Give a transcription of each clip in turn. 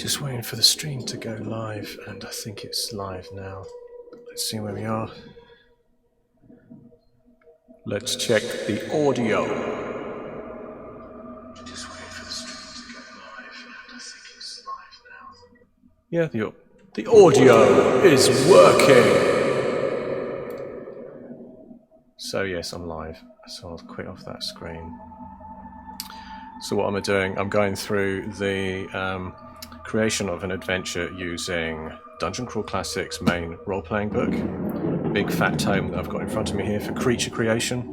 Just waiting for the stream to go live, and I think it's live now. Let's see where we are. Let's check the audio. Just waiting for the stream to go live, and I think it's live now. Yeah, the audio is working. So yes, I'm live. So I'll quit off that screen. So what am I doing? I'm going through the creation of an adventure using Dungeon Crawl Classics' main role-playing book. Big fat tome that I've got in front of me here for creature creation.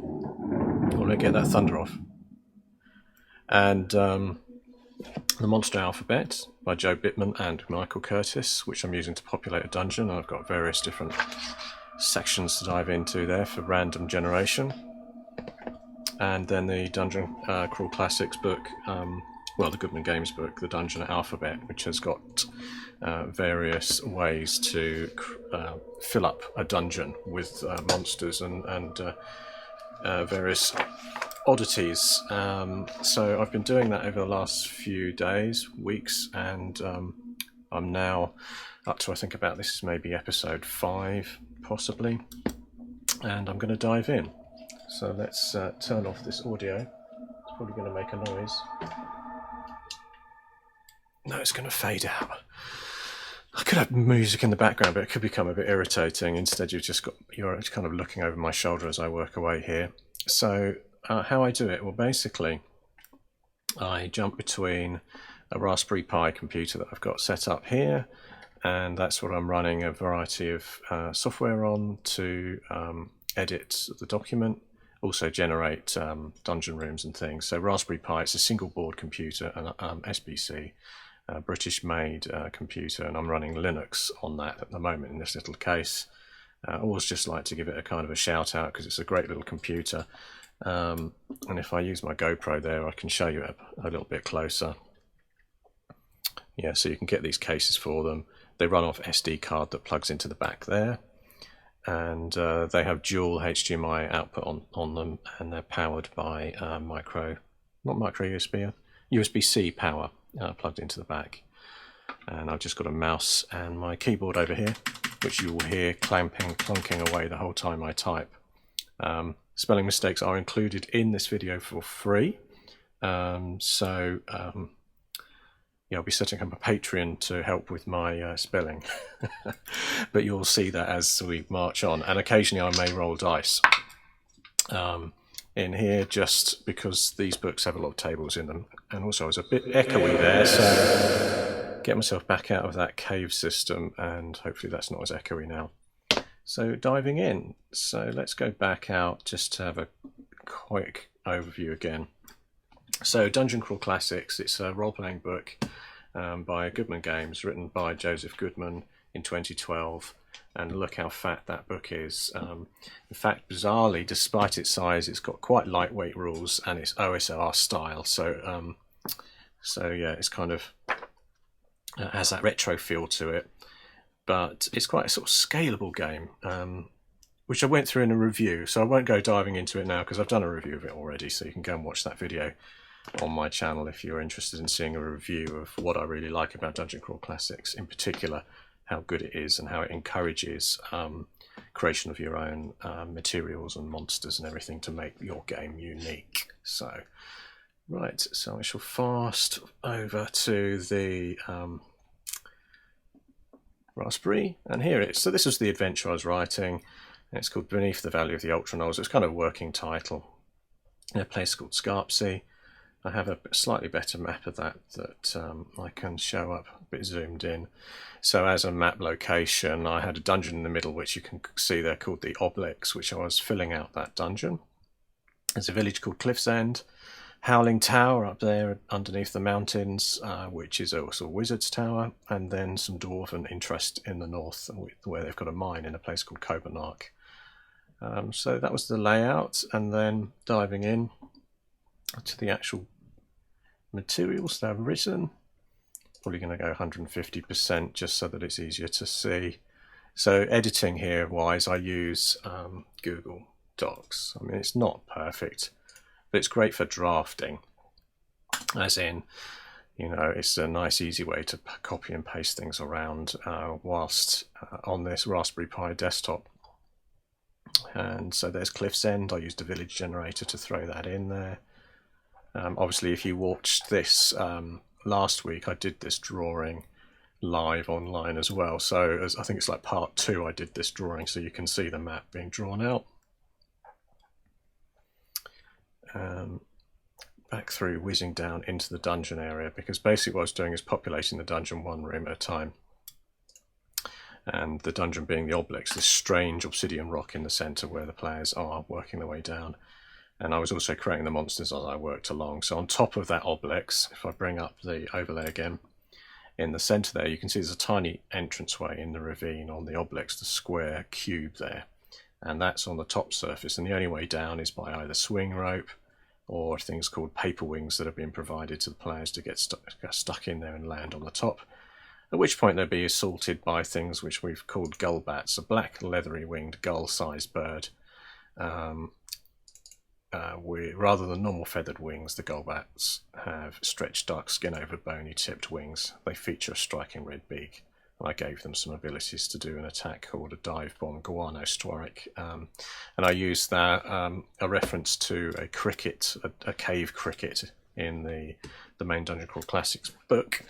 I want to get that thunder off. And The Monster Alphabet by Joe Bittman and Michael Curtis, which I'm using to populate a dungeon. I've got various different sections to dive into there for random generation. And then the Dungeon Crawl Classics book, the Goodman Games book, the Dungeon Alphabet, which has got various ways to fill up a dungeon with monsters and various oddities. So I've been doing that over the last few days, weeks, and I'm now up to, I think about, this is maybe episode 5, possibly, and I'm going to dive in. So let's turn off this audio. It's probably going to make a noise. No, it's going to fade out. I could have music in the background, but it could become a bit irritating. Instead, you're kind of looking over my shoulder as I work away here. So how I do it? Well, basically, I jump between a Raspberry Pi computer that I've got set up here, and that's what I'm running a variety of software on to edit the document. Also generate dungeon rooms and things. So Raspberry Pi, it's a single board computer, an SBC, British-made computer, and I'm running Linux on that at the moment in this little case. I always just like to give it a kind of a shout out because it's a great little computer. And if I use my GoPro there, I can show you a little bit closer. Yeah, so you can get these cases for them. They run off SD card that plugs into the back there. And they have dual HDMI output on them, and they're powered by USB-C power plugged into the back. And I've just got a mouse and my keyboard over here, which you will hear clunking away the whole time I type. Spelling mistakes are included in this video for free. I'll be setting up a Patreon to help with my spelling, but you'll see that as we march on, and occasionally I may roll dice in here just because these books have a lot of tables in them, and also I was a bit echoey there, so get myself back out of that cave system, and hopefully that's not as echoey now. So diving in, so let's go back out just to have a quick overview again. So Dungeon Crawl Classics, it's a role-playing book by Goodman Games, written by Joseph Goodman in 2012, and look how fat that book is. In fact, bizarrely, despite its size, it's got quite lightweight rules and it's OSR style, so yeah, it's kind of has that retro feel to it, but it's quite a sort of scalable game, which I went through in a review, so I won't go diving into it now because I've done a review of it already, so you can go and watch that video on my channel if you're interested in seeing a review of what I really like about Dungeon Crawl Classics, in particular how good it is and how it encourages creation of your own materials and monsters and everything to make your game unique. So, right, so I shall fast over to the Raspberry, and here it is. So this was the adventure I was writing. It's called Beneath the Valley of the Ultra-Knolls. It's kind of a working title. In a place called Scarpsea. I have a slightly better map of that I can show up a bit zoomed in. So as a map location, I had a dungeon in the middle, which you can see there, called the Obelix, which I was filling out that dungeon. There's a village called Cliff's End, Howling Tower up there underneath the mountains, which is also a wizard's tower, and then some dwarven interest in the north, where they've got a mine in a place called Coburnack. So that was the layout, and then diving in to the actual materials that I've written. Probably going to go 150% just so that it's easier to see. So editing here wise, I use Google Docs. I mean, it's not perfect, but it's great for drafting, as in you know, it's a nice easy way to copy and paste things around whilst on this Raspberry Pi desktop. And so there's Cliff's End. I used a village generator to throw that in there. Obviously, if you watched this last week, I did this drawing live online as well. So I think it's like part 2 I did this drawing, so you can see the map being drawn out. Back through, whizzing down into the dungeon area, because basically what I was doing is populating the dungeon one room at a time. And the dungeon being the obelisk, this strange obsidian rock in the centre where the players are working their way down. And I was also creating the monsters as I worked along. So on top of that obelisk, if I bring up the overlay again, in the centre there, you can see there's a tiny entranceway in the ravine on the obelisk, the square cube there. And that's on the top surface. And the only way down is by either swing rope or things called paper wings that have been provided to the players to get stuck in there and land on the top. At which point they'll be assaulted by things which we've called gull bats, a black leathery winged gull-sized bird. Rather than normal feathered wings, the gull bats have stretched dark skin over bony tipped wings. They feature a striking red beak. And I gave them some abilities to do an attack called a dive bomb guano strike, and I used that a reference to a cricket, a cave cricket in the main Dungeon Crawl Classics book,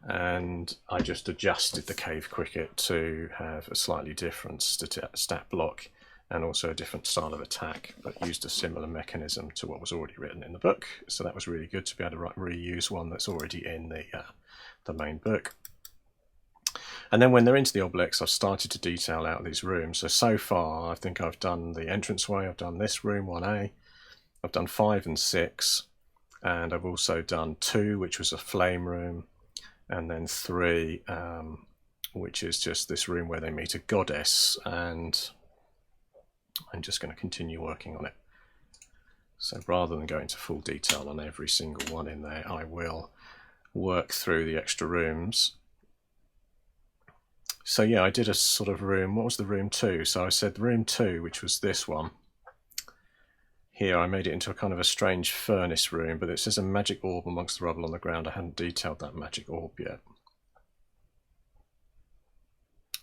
and I just adjusted the cave cricket to have a slightly different stat block and also a different style of attack, but used a similar mechanism to what was already written in the book. So that was really good to be able to reuse one that's already in the main book. And then when they're into the obelisk, I've started to detail out these rooms. So far, I think I've done the entranceway, I've done this room, 1A, I've done 5 and 6, and I've also done 2, which was a flame room, and then 3, which is just this room where they meet a goddess, and I'm just going to continue working on it. So rather than go into full detail on every single one in there, I will work through the extra rooms. So yeah, I did a sort of room, what was the room 2? So I said room 2, which was this one. Here I made it into a kind of a strange furnace room, but it says a magic orb amongst the rubble on the ground. I hadn't detailed that magic orb yet.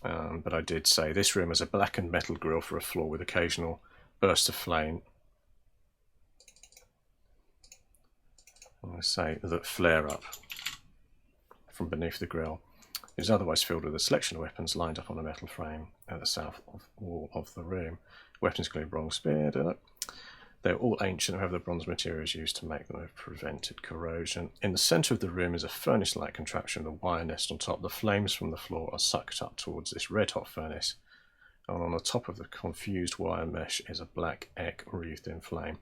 But I did say this room has a blackened metal grill for a floor with occasional bursts of flame. I'm going to say that flare up from beneath the grill. It is otherwise filled with a selection of weapons lined up on a metal frame at the south wall of the room. Weapons include bronze spear. They're all ancient, however the bronze materials used to make them have prevented corrosion. In the centre of the room is a furnace-like contraption with a wire nest on top. The flames from the floor are sucked up towards this red-hot furnace, and on the top of the confused wire mesh is a black egg wreathed in flame.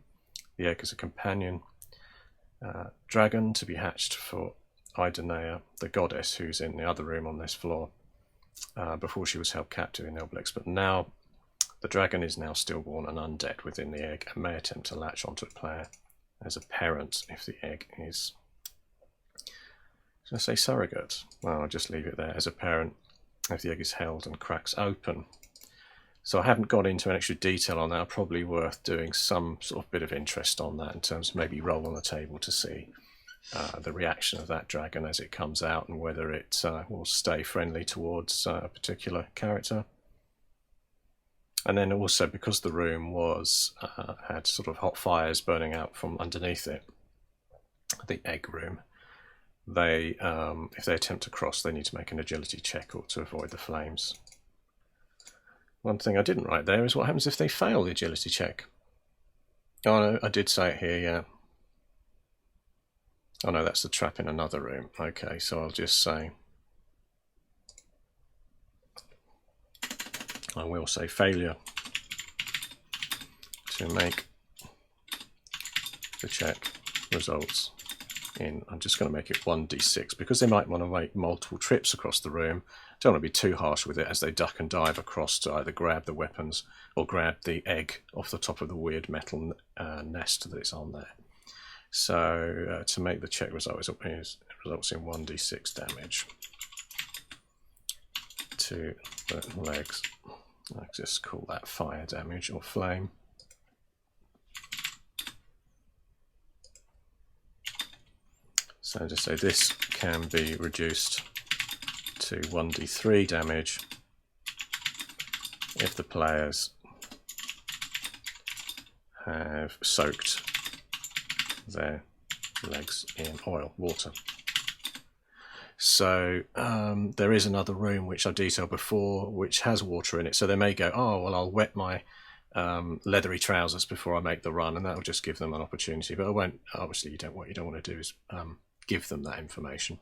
The egg is a companion dragon to be hatched for Idonaea, the goddess who's in the other room on this floor, before she was held captive in the obelisk. But now the dragon is now stillborn and undead within the egg and may attempt to latch onto a player as a parent if the egg is, should I say surrogate? Well, I'll just leave it there, as a parent if the egg is held and cracks open. So I haven't got into extra detail on that. Probably worth doing some sort of bit of interest on that in terms of maybe roll on the table to see the reaction of that dragon as it comes out and whether it will stay friendly towards a particular character. And then also, because the room was had sort of hot fires burning out from underneath it, the egg room, they if they attempt to cross, they need to make an agility check or to avoid the flames. One thing I didn't write there is what happens if they fail the agility check. Oh no, I did say it here, yeah. Oh no, that's the trap in another room. Okay, so I'll just say, I will say failure to make the check results in, I'm just going to make it 1d6 because they might want to make multiple trips across the room. Don't want to be too harsh with it as they duck and dive across to either grab the weapons or grab the egg off the top of the weird metal nest that is on there. So to make the check results in 1d6 damage to the legs. I'll just call that fire damage or flame. So just say this can be reduced to 1d3 damage if the players have soaked their legs in water. So there is another room which I've detailed before which has water in it, so they may go, oh well, I'll wet my leathery trousers before I make the run, and that will just give them an opportunity. But I won't. Obviously, what you don't want to do is give them that information.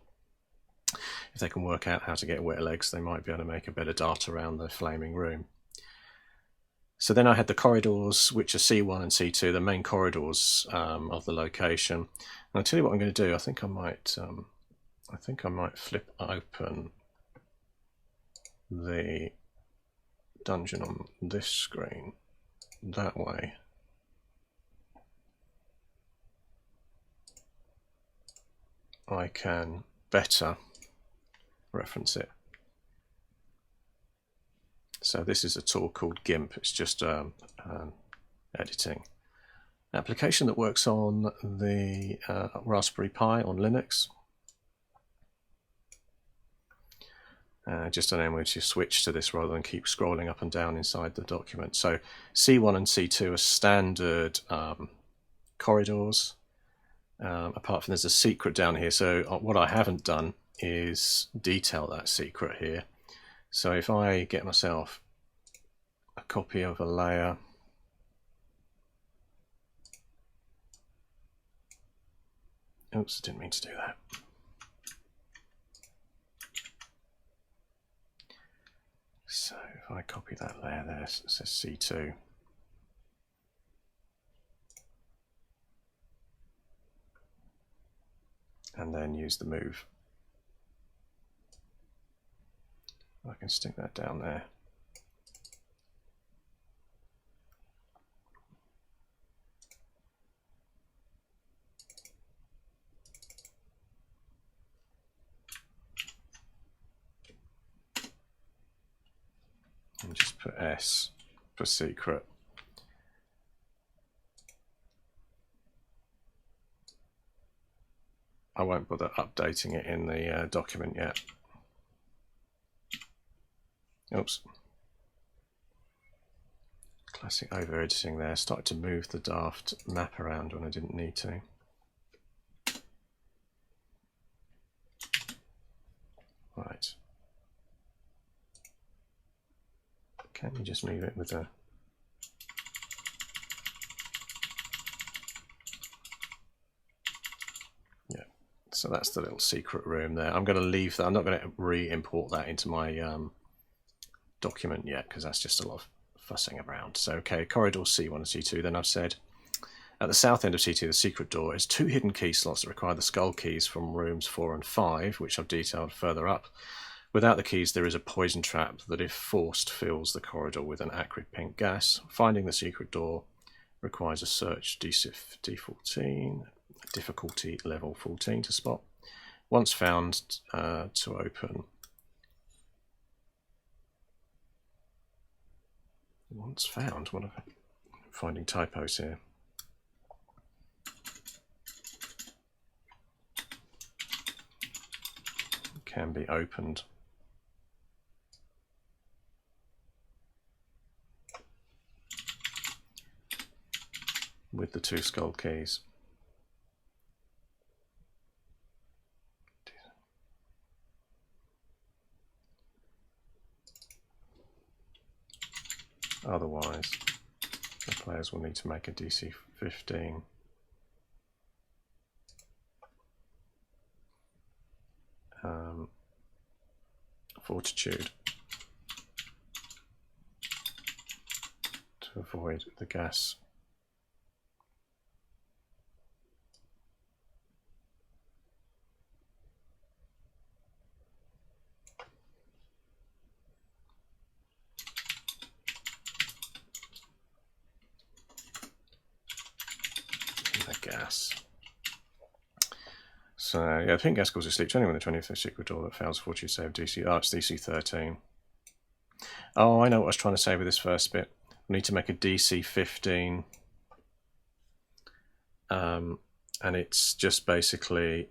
If they can work out how to get wet legs, they might be able to make a better dart around the flaming room. So then I had the corridors, which are C1 and C2, the main corridors of the location. And I'll tell you what I'm going to do. I think I might flip open the dungeon on this screen. That way I can better reference it. So this is a tool called GIMP. It's just editing application that works on the Raspberry Pi on Linux. Just enable you to switch to this rather than keep scrolling up and down inside the document. So C1 and C2 are standard corridors. Apart from there's a secret down here. So what I haven't done is detail that secret here. So if I get myself a copy of a layer, oops, I didn't mean to do that. So if I copy that layer there, it says C2. And then use the move. I can stick that down there. And just put S for secret. I won't bother updating it in the document yet. Oops. Classic over editing there. Started to move the daft map around when I didn't need to. Right. Can you just move it with a... Yeah, so that's the little secret room there. I'm going to leave that. I'm not going to re-import that into my document yet because that's just a lot of fussing around. So okay, corridor C1 and C2. Then I've said at the south end of C2 the secret door is 2 hidden key slots that require the skull keys from rooms 4 and 5, which I've detailed further up. Without the keys there is a poison trap that if forced fills the corridor with an acrid pink gas. Finding the secret door requires a search D14, difficulty level 14 to spot. Once found, to open. Once found? What am I finding typos here? Can be opened. With the 2 skull keys. Otherwise, the players will need to make a DC 15. Fortitude to avoid the gas. Gas. So yeah, the pink gas causes sleep to anyone in the 25th secret door that fails fortitude save DC. Oh, it's DC 13. Oh, I know what I was trying to say with this first bit. We need to make a DC 15 and it's just basically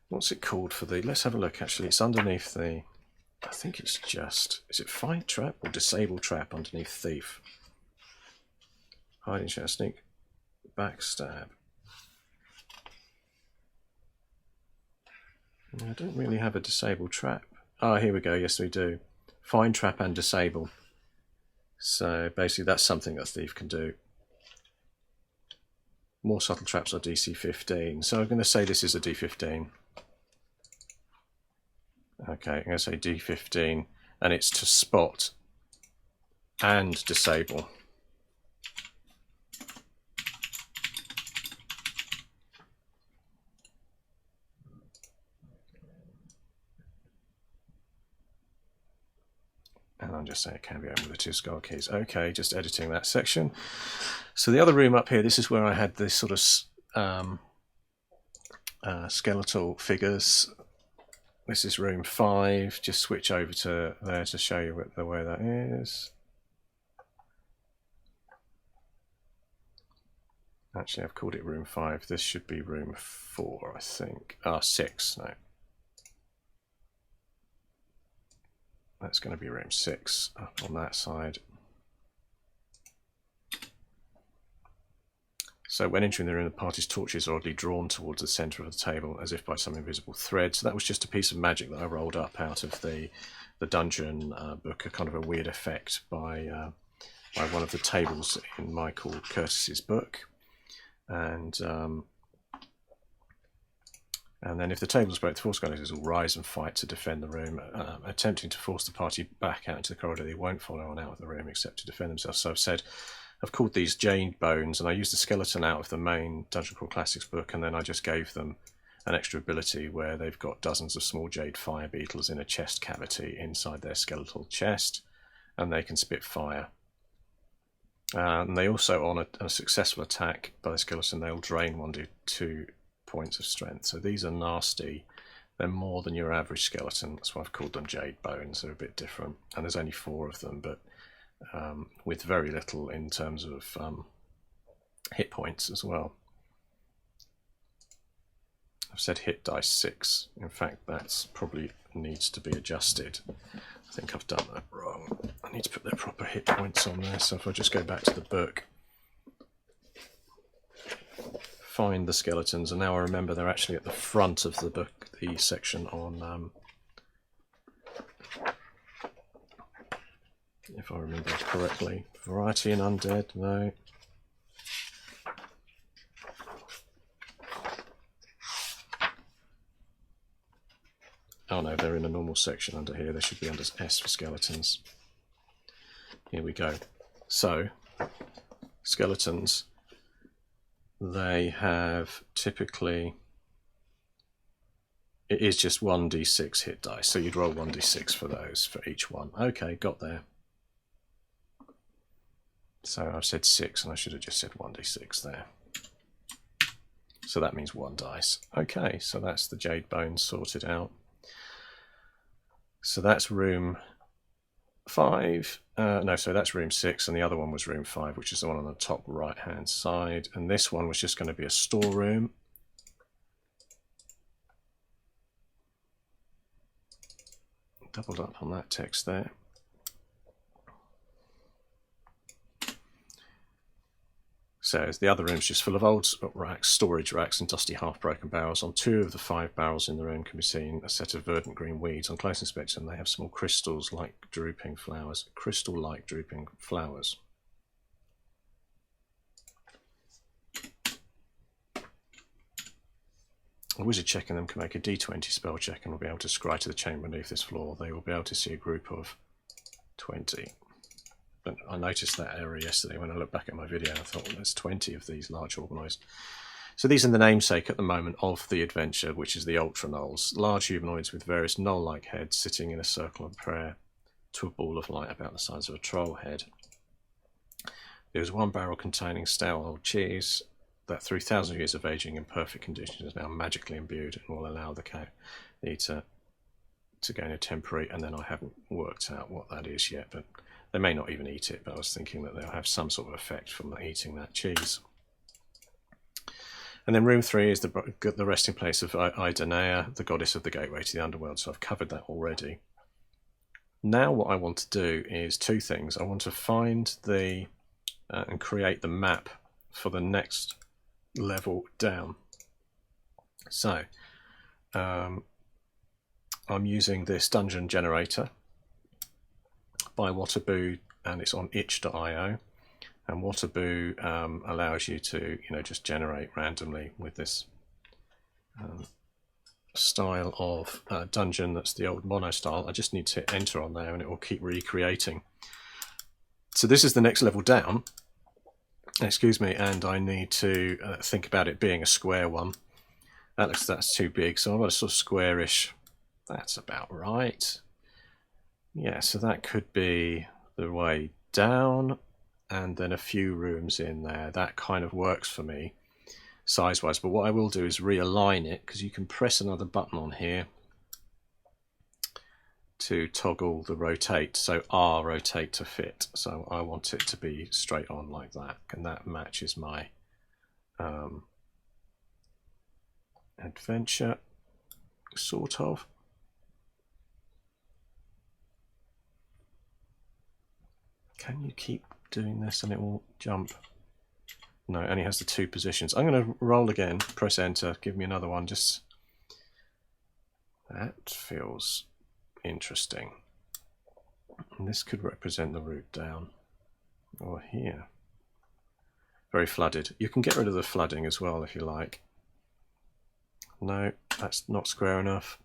what's it called for the, let's have a look. Actually, it's underneath the, I think it's just, is it find trap or disable trap underneath thief? Hiding shadow, sneak, backstab. I don't really have a disable trap. Oh, here we go. Yes, we do. Find trap and disable. So basically that's something that thief can do. More subtle traps are DC 15. So I'm going to say this is a D15. Okay, I'm going to say D15, and it's to spot and disable. And I'm just saying it can be opened with the 2 skull keys. Okay, just editing that section. So the other room up here, this is where I had this sort of skeletal figures. This is room 5. Just switch over to there to show you the way that is. Actually, I've called it room 5. This should be room 4, I think. 6, no. That's going to be room 6 up on that side. So when entering the room, the party's torches are oddly drawn towards the centre of the table, as if by some invisible thread. So that was just a piece of magic that I rolled up out of the dungeon book, a kind of a weird effect by one of the tables in Michael Curtis's book. And then if the tables break, the 4 skeletons will rise and fight to defend the room, attempting to force the party back out into the corridor. They won't follow on out of the room except to defend themselves. So I've called these jade bones, and I used the skeleton out of the main Dungeon Crawl Classics book, and then I just gave them an extra ability where they've got dozens of small jade fire beetles in a chest cavity inside their skeletal chest, and they can spit fire. And they also, on a successful attack by the skeleton, they'll drain 1d2 points of strength. So these are nasty. They're more than your average skeleton. That's why I've called them jade bones. They're a bit different, and there's only 4 of them, but with very little in terms of hit points as well. I've said hit dice 6. In fact, that's probably needs to be adjusted. I think I've done that wrong. I need to put their proper hit points on there. So if I just go back to the book, find the skeletons, and now I remember they're actually at the front of the book, the section on, if I remember correctly, variety and undead, no. Oh no, they're in a normal section under here. They should be under S for skeletons. Here we go. So, skeletons, they have typically, it is just 1d6 hit dice, so you'd roll 1d6 for those, for each one. Okay, got there. So I've said 6, and I should have just said 1d6 there. So that means 1 dice. Okay, so that's the jade bones sorted out. So that's room 5. No, so that's room 6, and the other one was room 5, which is the one on the top right-hand side. And this one was just going to be a storeroom. Doubled up on that text there. So the other room's just full of old racks, storage racks and dusty half-broken barrels. On 2 of the 5 barrels in the room can be seen a set of verdant green weeds. On close inspection, they have small crystals-like drooping flowers. Crystal-like drooping flowers. A wizard checking them can make a d20 spell check and will be able to scry to the chamber beneath this floor. They will be able to see a group of 20. But I noticed that error yesterday when I looked back at my video. I thought, well, there's 20 of these large organised. So these are the namesake at the moment of the adventure, which is the Ultra-Knolls. Large humanoids with various knoll-like heads sitting in a circle of prayer to a ball of light about the size of a troll head. There is 1 barrel containing stale old cheese that through thousands of years of aging in perfect condition is now magically imbued and will allow the cow to gain a temporary, and then I haven't worked out what that is yet, but They may not even eat it, but I was thinking that they'll have some sort of effect from eating that cheese. And then room 3 is the resting place of Idonaea, the goddess of the gateway to the underworld. So I've covered that already. Now what I want to do is 2 things. I want to find the and create the map for the next level down. So I'm using this dungeon generator by Waterboo, and it's on itch.io. And Waterboo allows you to, just generate randomly with this style of dungeon that's the old mono style. I just need to hit enter on there and it will keep recreating. So this is the next level down, excuse me, and I need to think about it being a square one. That's too big, so I want a sort of squarish. That's about right. Yeah, so that could be the way down, and then a few rooms in there. That kind of works for me size-wise, but what I will do is realign it, because you can press another button on here to toggle the rotate, so R rotate to fit. So I want it to be straight on like that, and that matches my adventure, sort of. Can you keep doing this and it will jump? No, it only has the 2 positions. I'm going to roll again, press enter, give me another one. Just that feels interesting. And this could represent the route down, or here. Very flooded. You can get rid of the flooding as well if you like. No, that's not square enough.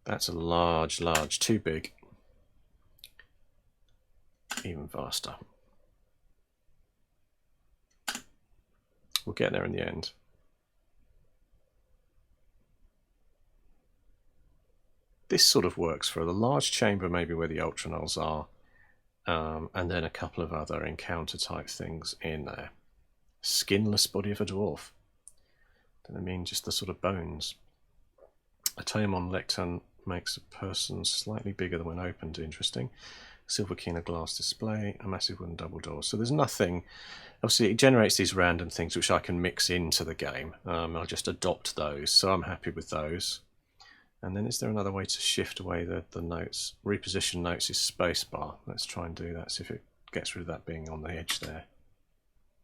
That's a large, too big. Even faster. We'll get there in the end. This sort of works for the large chamber, maybe where the Ultra-Knolls are, and then a couple of other encounter type things in there. Skinless body of a dwarf. Don't I mean just the sort of bones? A tome on lectern makes a person slightly bigger than when opened. Interesting. Silver key in a glass display, a massive wooden double door. So there's nothing. Obviously, it generates these random things which I can mix into the game. I'll just adopt those, so I'm happy with those. And then is there another way to shift away the notes? Reposition notes is spacebar. Let's try and do that, see if it gets rid of that being on the edge there.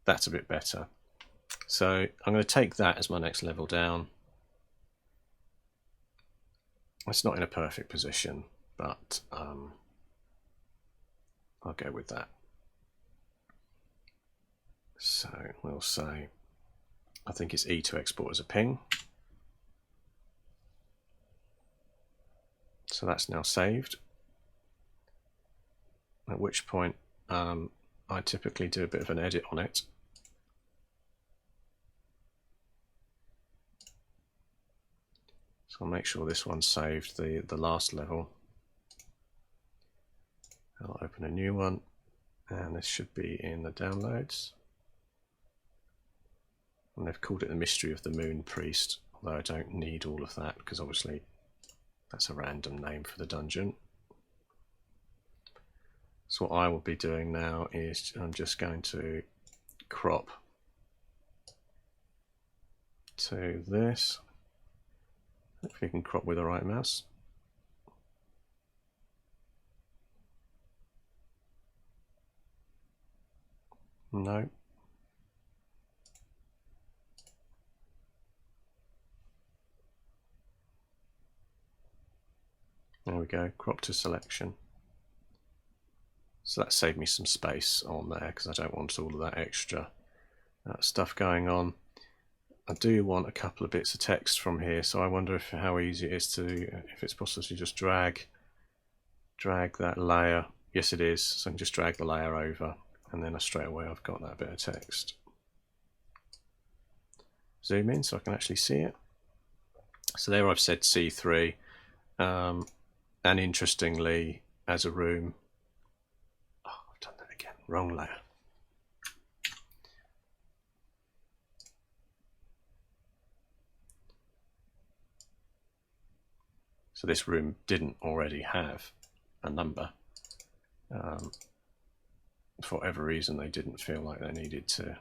That's a bit better. So I'm going to take that as my next level down. It's not in a perfect position, but I'll go with that. So we'll say, I think it's E to export as a ping. So that's now saved. At which point I typically do a bit of an edit on it. So I'll make sure this one's saved, the last level. I'll open a new one, and this should be in the downloads. And they've called it the Mystery of the Moon Priest, although I don't need all of that because obviously that's a random name for the dungeon. So what I will be doing now is I'm just going to crop to this. If you can crop with the right mouse. No. There we go, crop to selection. So that saved me some space on there because I don't want all of that extra stuff going on. I do want a couple of bits of text from here, so I wonder how easy it is to, if it's possible to just drag that layer. Yes, it is. So I can just drag the layer over, and then straight away I've got that bit of text. Zoom in so I can actually see it. So there I've said C3, and interestingly, as a room, oh, I've done that again, wrong layer. So this room didn't already have a number. For whatever reason, they didn't feel like they needed to.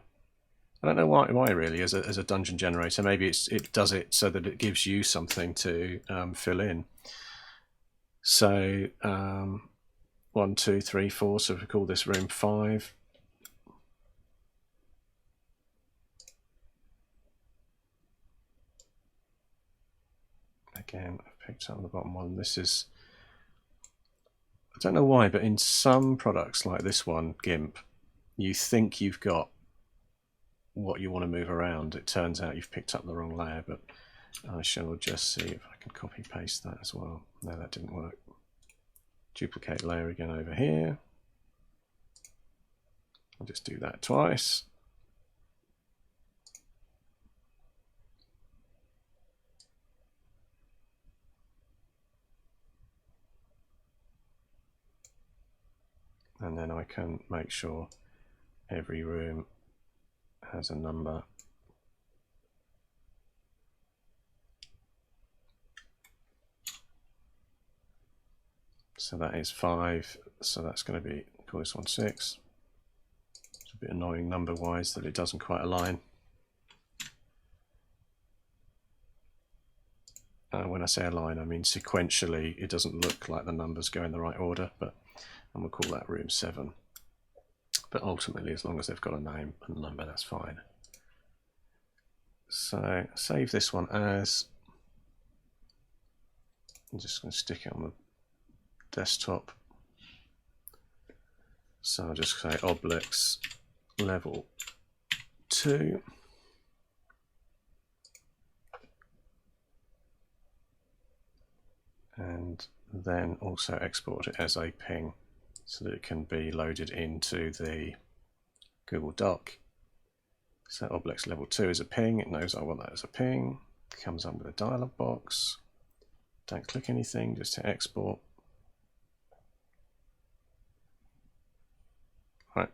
I don't know why really, as a dungeon generator. Maybe it does it so that it gives you something to fill in. So 1, 2, 3, 4. So if we call this room 5. Again, I've picked up the bottom one. This is, I don't know why, but in some products like this one, GIMP, you think you've got what you want to move around. It turns out you've picked up the wrong layer, but I shall just see if I can copy paste that as well. No, that didn't work. Duplicate layer again over here. I'll just do that twice. And then I can make sure every room has a number. So that is 5. So that's going to be, call this one 6. It's a bit annoying number wise that it doesn't quite align. When I say align, I mean sequentially. It doesn't look like the numbers go in the right order, but and we'll call that room 7. But ultimately, as long as they've got a name and a number, that's fine. So save this one as, I'm just going to stick it on the desktop. So I'll just say Obelix level 2. And then also export it as a ping so that it can be loaded into the Google Doc. So Obelix level 2 is a ping. It knows I want that as a ping. Comes up with a dialog box. Don't click anything, just hit export. Right.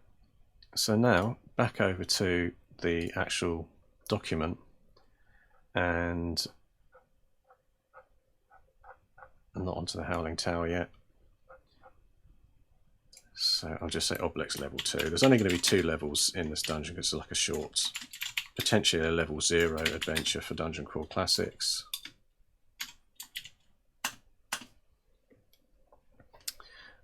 So now back over to the actual document, and I'm not onto the Howling Tower yet. So I'll just say Obelix level 2. There's only going to be 2 levels in this dungeon because it's like a short, potentially a level 0 adventure for Dungeon Crawl Classics.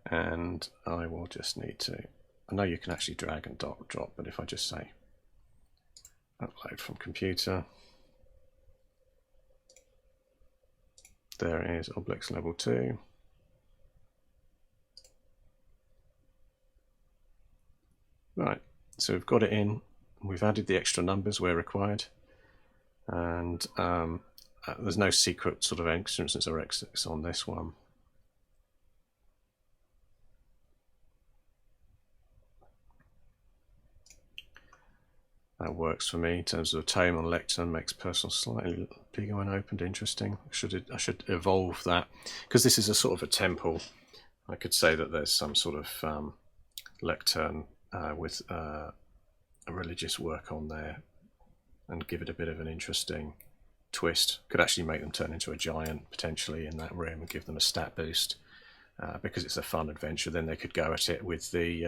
And I will just need to, I know you can actually drag and drop, but if I just say upload from computer, there is Obelix level 2. Right, so we've got it in, we've added the extra numbers where required, and there's no secret sort of entrances or exits on this one. That works for me in terms of the tome on lectern, makes personal slightly bigger when opened. Interesting. I should evolve that because this is a sort of a temple. I could say that there's some sort of lectern with a religious work on there and give it a bit of an interesting twist. Could actually make them turn into a giant potentially in that room and give them a stat boost because it's a fun adventure. Then they could go at it with the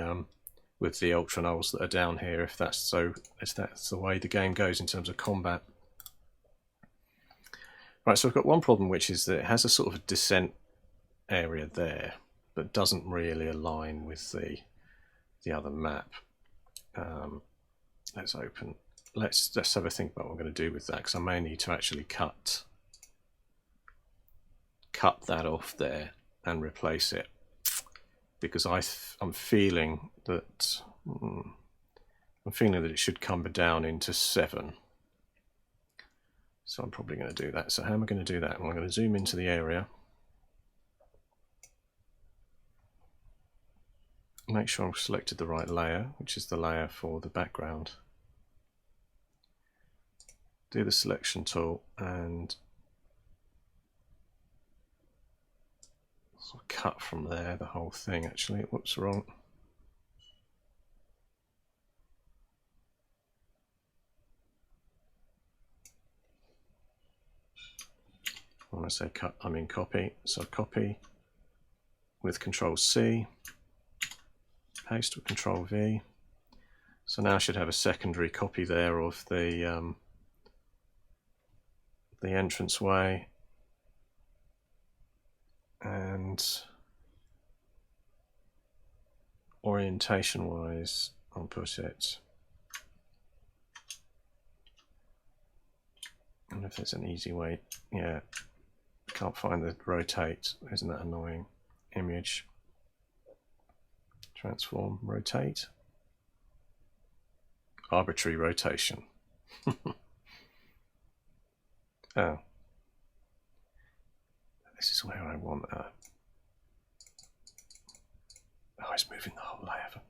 Ultra-Knolls that are down here if that's the way the game goes in terms of combat. Right, so I've got one problem, which is that it has a sort of a descent area there, but doesn't really align with the other map. Let's open. Let's have a think about what I'm going to do with that, because I may need to actually cut that off there and replace it, because I'm feeling that it should come down into 7. So I'm probably going to do that. So how am I going to do that? Well, I'm going to zoom into the area. Make sure I've selected the right layer, which is the layer for the background. Do the selection tool and sort of cut from there the whole thing actually. Whoops, wrong. When I say cut, I mean copy. So copy with Control C, paste with Control V. So now I should have a secondary copy there of the entranceway, and orientation wise I'll put it, and if there's an easy way, yeah, can't find the rotate, isn't that annoying? Image, transform, rotate, arbitrary rotation. Oh, this is where I want a, oh, it's moving the whole layer.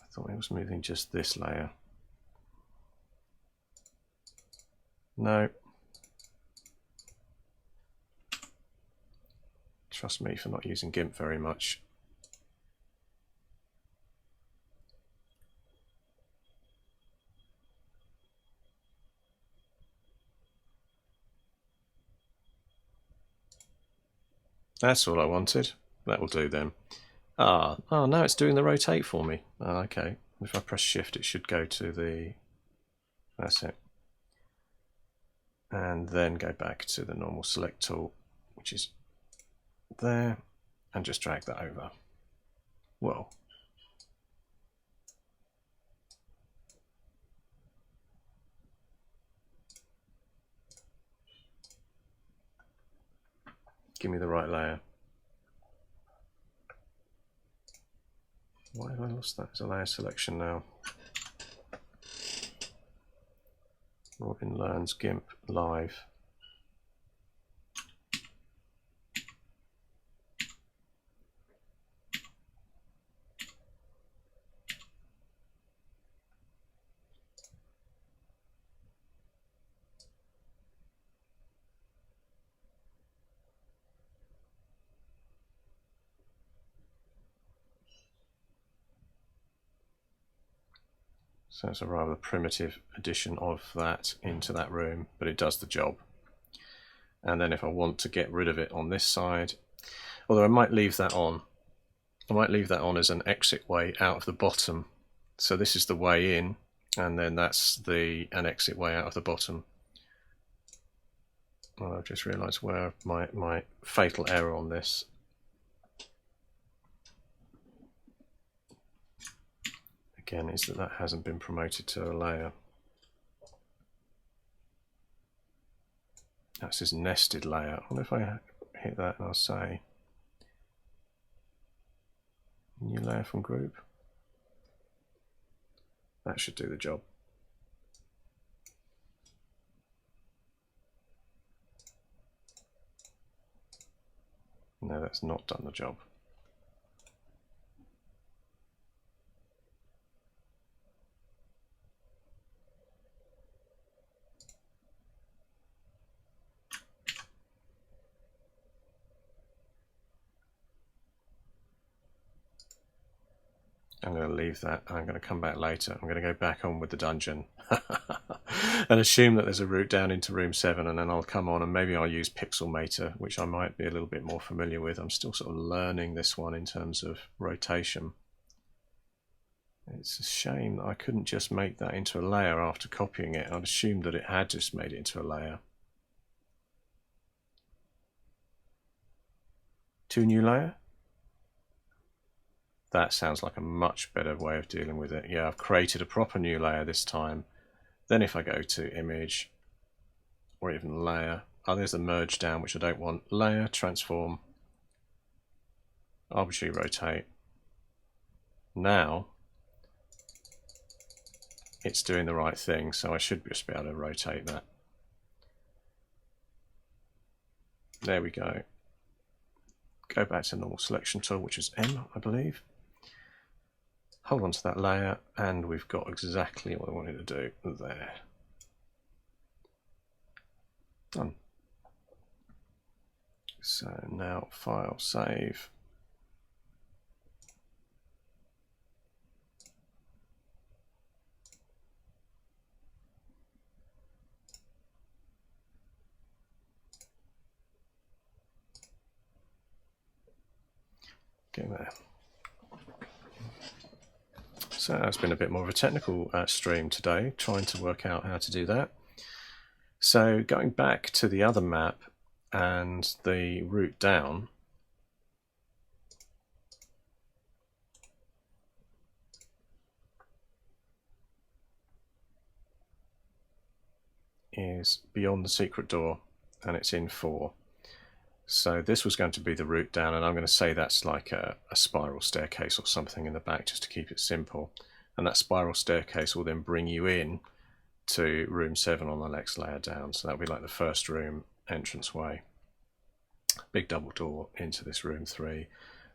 I thought it was moving just this layer. No. Trust me for not using GIMP very much. That's all I wanted. That will do then. Oh, now it's doing the rotate for me. Oh, okay. If I press shift, it should go to the, that's it. And then go back to the normal select tool, which is there, and just drag that over. Whoa. Give me the right layer. Why have I lost that? It's a layer selection now. Robin learns GIMP live. So it's a rather primitive addition of that into that room, but it does the job. And then if I want to get rid of it on this side, although I might leave that on. I might leave that on as an exit way out of the bottom. So this is the way in, and then that's an exit way out of the bottom. Well, I've just realised where my fatal error on this. Again, is that hasn't been promoted to a layer. That's his nested layer. I wonder if I hit that and I'll say new layer from group. That should do the job. No, that's not done the job. I'm going to leave that. I'm going to come back later. I'm going to go back on with the dungeon and assume that there's a route down into room 7, and then I'll come on and maybe I'll use Pixelmator, which I might be a little bit more familiar with. I'm still sort of learning this one in terms of rotation. It's a shame that I couldn't just make that into a layer after copying it. I'd assumed that it had just made it into a layer. 2 new layer? That sounds like a much better way of dealing with it. Yeah, I've created a proper new layer this time. Then if I go to image or even layer, oh, there's a merge down, which I don't want. Layer, transform, arbitrary rotate. Now it's doing the right thing, so I should just be able to rotate that. There we go. Go back to the normal selection tool, which is M, I believe. Hold on to that layer, and we've got exactly what I wanted to do there. Done. So now file, save. Getting there. So it's been a bit more of a technical stream today, trying to work out how to do that. So going back to the other map and the route down, is beyond the secret door, and it's in 4. So this was going to be the route down, and I'm going to say that's like a spiral staircase or something in the back, just to keep it simple. And that spiral staircase will then bring you in to room 7 on the next layer down. So that'll be like the first room entranceway. Big double door into this room 3,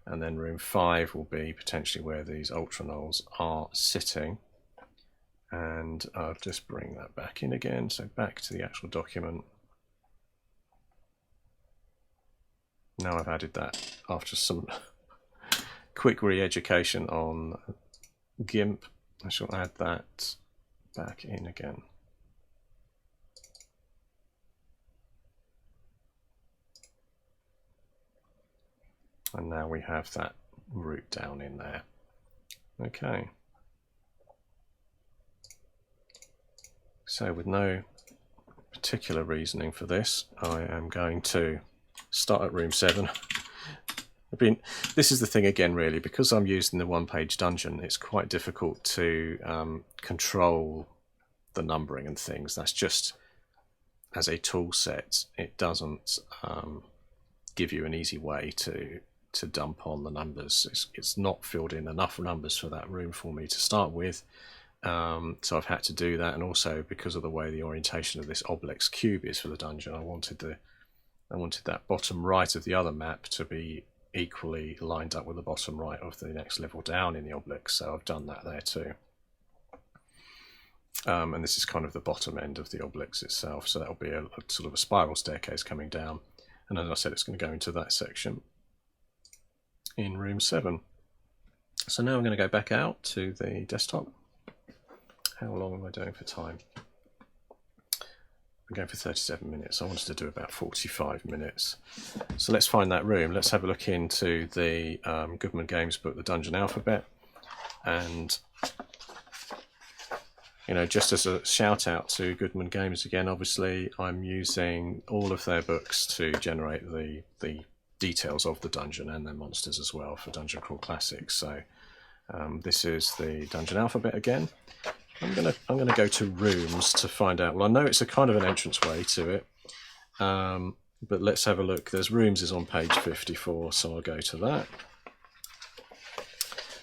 and then room 5 will be potentially where these Ultra-Knolls are sitting. And I'll just bring that back in again, so back to the actual document. Now I've added that after some quick re-education on GIMP. I shall add that back in again. And now we have that route down in there. Okay. So with no particular reasoning for this, I am going to start at room 7. This is the thing again, really, because I'm using the one-page dungeon, it's quite difficult to control the numbering and things. That's just as a tool set. It doesn't give you an easy way to dump on the numbers. It's not filled in enough numbers for that room for me to start with. So I've had to do that, and also because of the way the orientation of this obelisk cube is for the dungeon, I wanted that bottom right of the other map to be equally lined up with the bottom right of the next level down in the obelisk, so I've done that there too. And this is kind of the bottom end of the obelisk itself, so that'll be a sort of a spiral staircase coming down, and as I said, it's going to go into that section in room 7. So now I'm going to go back out to the desktop. How long am I doing for time? I'm going for 37 minutes. I wanted to do about 45 minutes. So let's find that room. Let's have a look into the Goodman Games book, The Dungeon Alphabet. And, you know, just as a shout out to Goodman Games again, obviously I'm using all of their books to generate the details of the dungeon and their monsters as well for Dungeon Crawl Classics. So this is the Dungeon Alphabet again. I'm gonna go to rooms to find out. Well, I know it's a kind of an entranceway to it, but let's have a look. There's rooms is on page 54, so I'll go to that.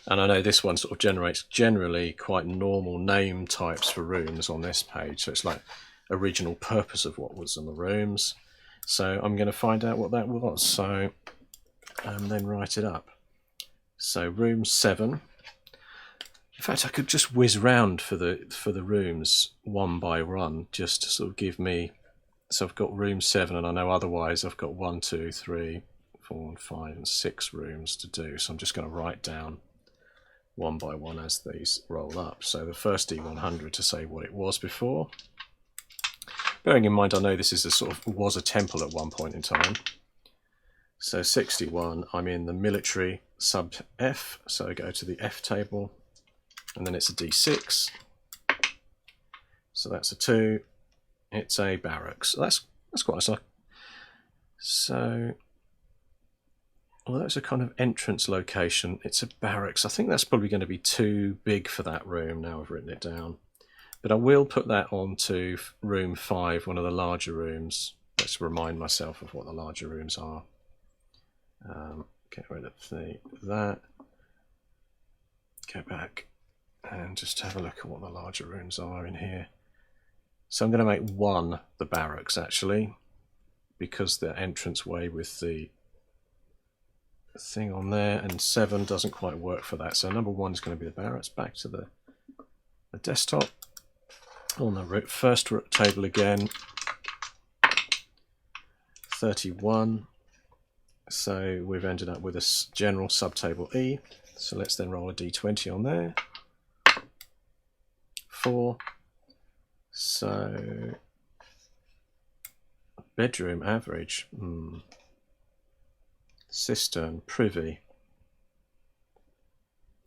And I know this one sort of generates generally quite normal name types for rooms on this page, so it's like original purpose of what was in the rooms. So I'm going to find out what that was. So then write it up. So room 7. In fact, I could just whiz round for the rooms one by one, just to sort of give me. So I've got room 7, and I know otherwise I've got 1, 2, 3, 4, and 5, and 6 rooms to do. So I'm just going to write down one by one as these roll up. So the first D100 to say what it was before. Bearing in mind, I know this is was a temple at one point in time. So 61, I'm in the military sub F, so I go to the F table. And then it's a D6, so that's a 2. It's a barracks. So that's quite nice. So, well, that's a kind of entrance location. It's a barracks. I think that's probably going to be too big for that room. Now I've written it down, but I will put that onto room 5, one of the larger rooms. Let's remind myself of what the larger rooms are. Get rid of that. Go back. And just have a look at what the larger rooms are in here. So I'm going to make 1 the barracks, actually, because the entranceway with the thing on there, and 7 doesn't quite work for that. So number 1 is going to be the barracks. Back to the desktop. On the first table again, 31. So we've ended up with a general subtable E. So let's then roll a D20 on there. 4. So bedroom average. Cistern, privy.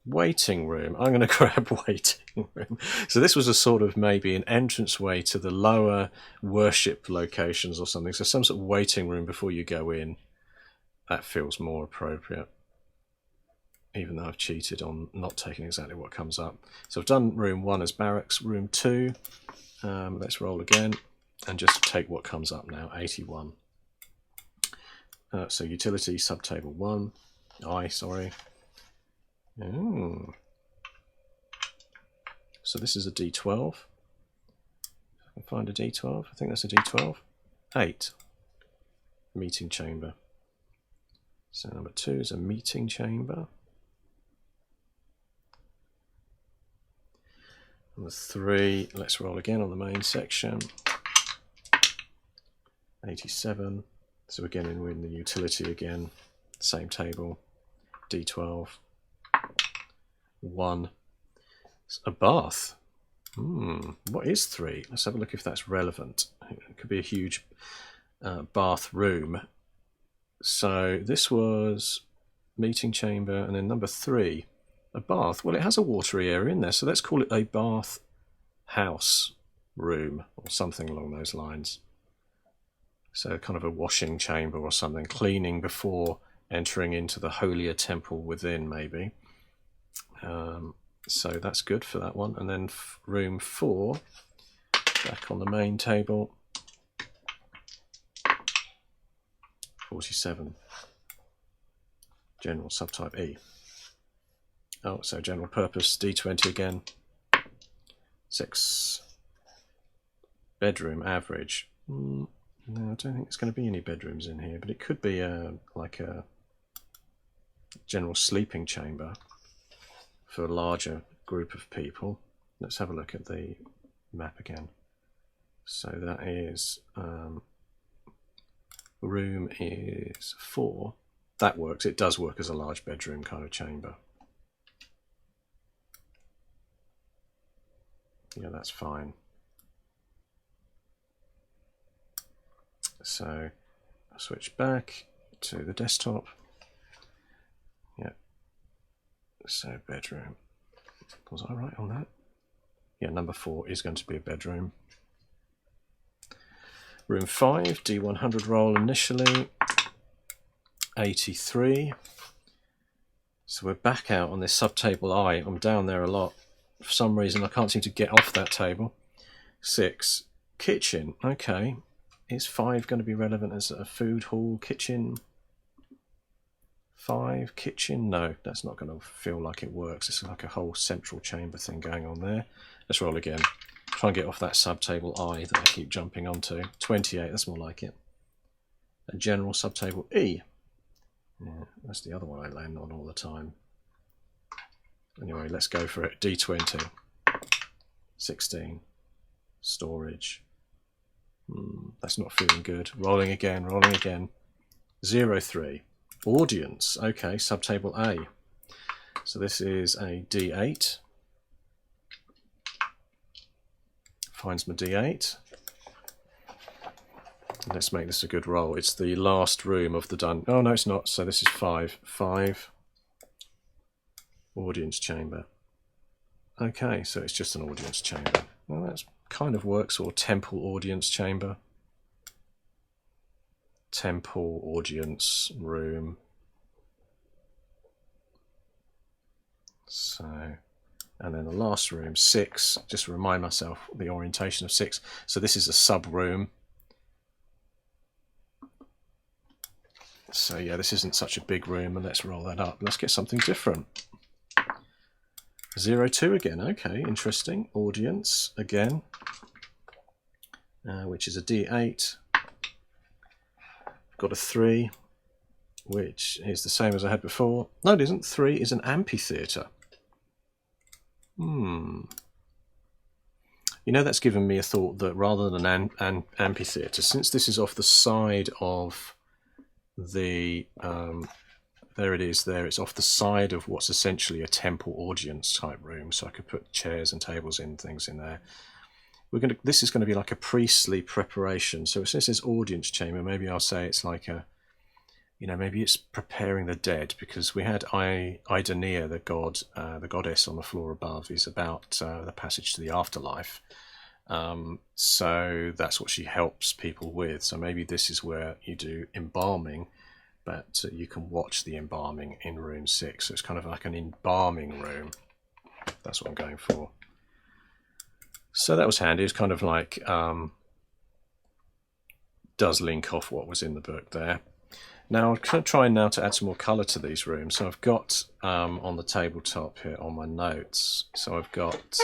Waiting room. I'm going to grab waiting room. So this was a sort of maybe an entranceway to the lower worship locations or something. So some sort of waiting room before you go in. That feels more appropriate. Even though I've cheated on not taking exactly what comes up. So I've done room 1 as barracks. Room 2, let's roll again and just take what comes up now, 81. So utility, subtable 1. Sorry. Ooh. So this is a D12. I can find a D12. I think that's a D12. 8. Meeting chamber. So number 2 is a meeting chamber. Number 3, let's roll again on the main section. 87. So again, we're in the utility again. Same table. D12. 1. A bath. What is 3? Let's have a look if that's relevant. It could be a huge bathroom. So this was meeting chamber, and then number 3, a bath. Well, it has a watery area in there, so let's call it a bath house room or something along those lines. So kind of a washing chamber or something, cleaning before entering into the holier temple within, maybe. So that's good for that one. And then room 4, back on the main table. 47. General subtype E. Oh, so general purpose, D20 again. 6. Bedroom, average. No, I don't think there's going to be any bedrooms in here, but it could be like a general sleeping chamber for a larger group of people. Let's have a look at the map again. So that is room is 4. That works. It does work as a large bedroom kind of chamber. Yeah, that's fine. So I'll switch back to the desktop. Yeah. So bedroom. Was I right on that? Yeah, number 4 is going to be a bedroom. Room 5, D100 roll initially. 83. So we're back out on this subtable I. I'm down there a lot. For some reason I can't seem to get off that table. 6. Kitchen. Okay. Is 5 going to be relevant as a food hall kitchen? 5 kitchen? No, that's not going to feel like it works. It's like a whole central chamber thing going on there. Let's roll again. Try and get off that subtable I that I keep jumping onto. 28, that's more like it. A general subtable E. Yeah, that's the other one I land on all the time. Anyway, let's go for it. D20. 16. Storage. That's not feeling good. Rolling again, rolling again. 03. Audience. Okay, subtable A. So this is a D8. Finds my D8. Let's make this a good roll. It's the last room of the done. Oh, no, it's not. So this is 5. 5. Audience chamber. Okay, so it's just an audience chamber. Well, that kind of works. Or temple audience chamber. Temple audience room. So, and then the last room, 6. Just to remind myself the orientation of 6. So this is a sub room. So yeah, this isn't such a big room, and let's roll that up. Let's get something different. 02 again. Okay, interesting. Audience again, which is a D8. Got a 3, which is the same as I had before. No, it isn't. 3 is an amphitheatre. You know, that's given me a thought that rather than an amphitheatre, since this is off the side of the there it is there, it's off the side of what's essentially a temple audience type room, so I could put chairs and tables in, things in there. This is going to be like a priestly preparation. So since it's audience chamber, maybe I'll say it's like a, you know, maybe it's preparing the dead, because we had Idania, the goddess on the floor above, is about the passage to the afterlife. So that's what she helps people with. So maybe this is where you do embalming, but you can watch the embalming in room 6. So it's kind of like an embalming room. That's what I'm going for. So that was handy. It's kind of like does link off what was in the book there. Now I'm going to try now to add some more colour to these rooms. So I've got on the tabletop here on my notes, so I've got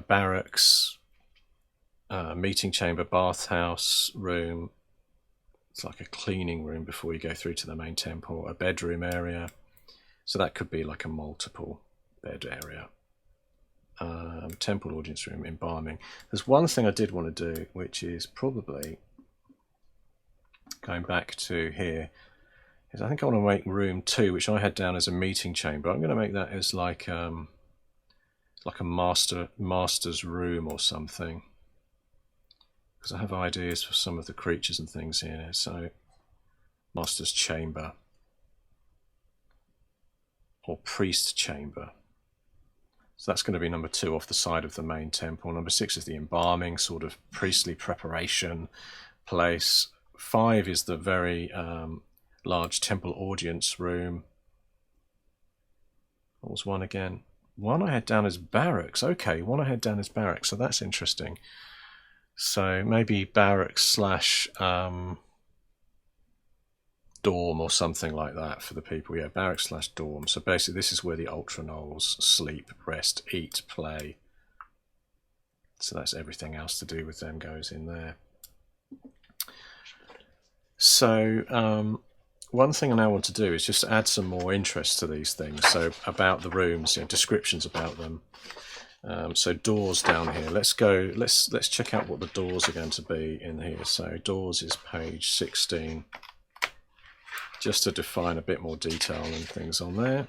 barracks, meeting chamber, bathhouse room. It's like a cleaning room before you go through to the main temple, a bedroom area. So that could be like a multiple bed area. Temple audience room, embalming. There's one thing I did want to do, which is probably going back to here, is I think I want to make room 2, which I had down as a meeting chamber. I'm going to make that as like a master's room or something, because I have ideas for some of the creatures and things here. So master's chamber or priest chamber. So that's going to be number 2 off the side of the main temple. Number 6 is the embalming, sort of priestly preparation place. 5 is the very large temple audience room. What was 1 again? 1 I had down as barracks. Okay, 1 I had down as barracks, so that's interesting. So maybe barracks slash dorm or something like that for the people. Yeah, barracks slash dorm. So basically this is where the Ultra-Knolls sleep, rest, eat, play. So that's everything else to do with them goes in there. So one thing I now want to do is just add some more interest to these things. So about the rooms, you know, descriptions about them. So doors down here. Let's check out what the doors are going to be in here. So doors is page 16. Just to define a bit more detail and things on there.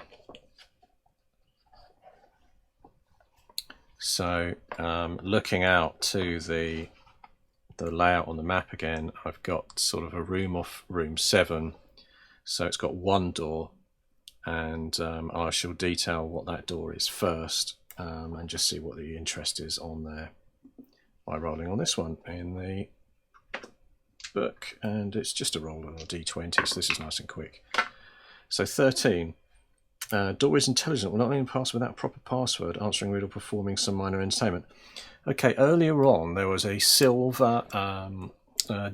So looking out to the layout on the map again, I've got sort of a room off room 7. So it's got 1 door, and I shall detail what that door is first, and just see what the interest is on there by rolling on this one in the book. And it's just a roll on a d20, so this is nice and quick. So 13. Door is intelligent, will not only pass without proper password, answering riddle, performing some minor entertainment. Okay, earlier on there was a silver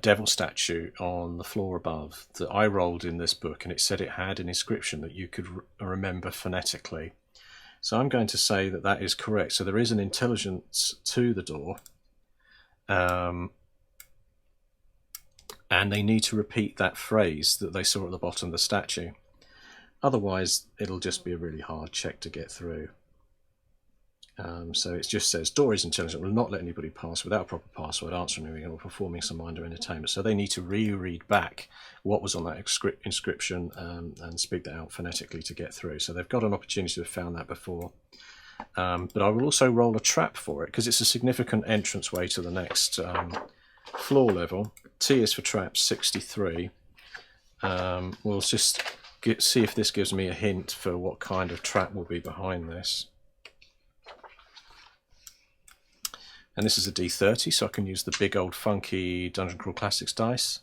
devil statue on the floor above that I rolled in this book, and it said it had an inscription that you could remember phonetically. So I'm going to say that that is correct. So there is an intelligence to the door, and they need to repeat that phrase that they saw at the bottom of the statue. Otherwise, it'll just be a really hard check to get through. So it just says, door is intelligent, will not let anybody pass without a proper password, answering or performing some minor entertainment. So they need to reread back what was on that inscription and speak that out phonetically to get through. So they've got an opportunity to have found that before. But I will also roll a trap for it, because it's a significant entranceway to the next floor level. T is for traps, 63. We'll just see if this gives me a hint for what kind of trap will be behind this. And this is a D30, so I can use the big old funky Dungeon Crawl Classics dice.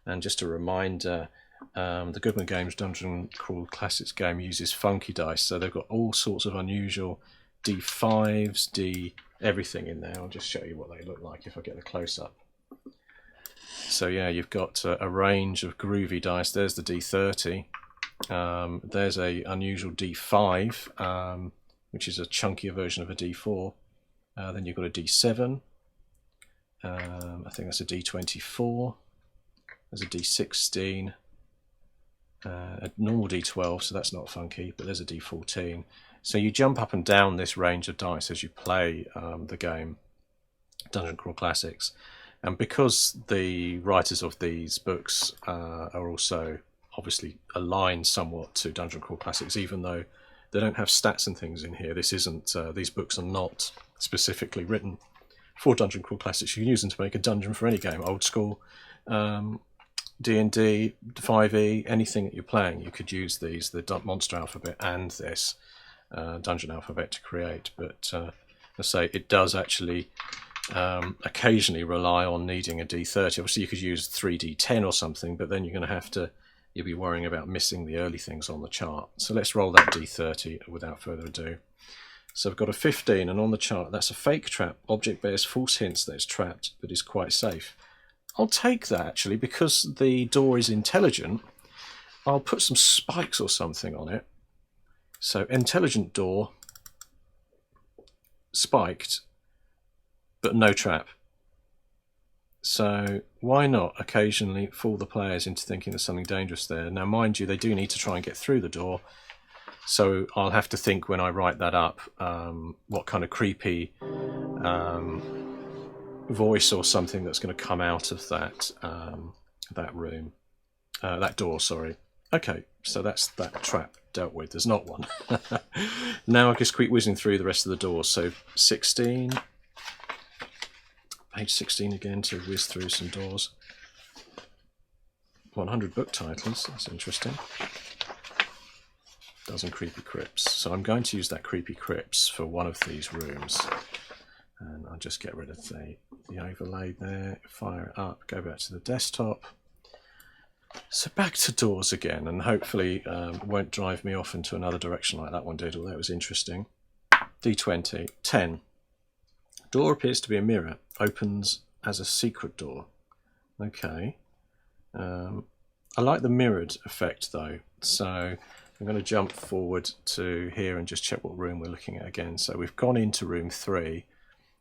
And just a reminder, the Goodman Games Dungeon Crawl Classics game uses funky dice, so they've got all sorts of unusual D5s, D everything in there. I'll just show you what they look like if I get the close-up. So yeah, you've got a range of groovy dice. There's the D30. There's a unusual D5, which is a chunkier version of a D4. Then you've got a D7. I think that's a D24. There's a D16. A normal D12, so that's not funky, but there's a D14. So you jump up and down this range of dice as you play the game, Dungeon Crawl Classics. And because the writers of these books are also obviously aligned somewhat to Dungeon Crawl Classics, even though they don't have stats and things in here. This isn't. These books are not specifically written for Dungeon Crawl Classics. You can use them to make a dungeon for any game, old school, D&D, 5e, anything that you're playing, you could use these, the monster alphabet and this dungeon alphabet to create. But I say it does actually occasionally rely on needing a D30. Obviously you could use 3D10 or something, but then you're going to have to, you'll be worrying about missing the early things on the chart. So let's roll that D30 without further ado. So I've got a 15, and on the chart that's a fake trap. Object bears false hints that it's trapped but is quite safe. I'll take that actually, because the door is intelligent. I'll put some spikes or something on it. So intelligent door, spiked, but no trap. So why not occasionally fool the players into thinking there's something dangerous there? Now mind you, they do need to try and get through the door. So I'll have to think when I write that up what kind of creepy voice or something that's going to come out of that that room, that door. Sorry. Okay, so that's that trap dealt with. There's not one. Now I just keep whizzing through the rest of the doors. So 16, page 16 again to whiz through some doors. 100 book titles. That's interesting. Dozen creepy crypts. So I'm going to use that creepy crypts for one of these rooms, and I'll just get rid of the overlay there, fire it up, go back to the desktop. So back to doors again, and hopefully it won't drive me off into another direction like that one did, although it was interesting. D20, 10. Door appears to be a mirror, opens as a secret door. Okay. I like the mirrored effect though, so I'm going to jump forward to here and just check what room we're looking at again. So we've gone into room 3,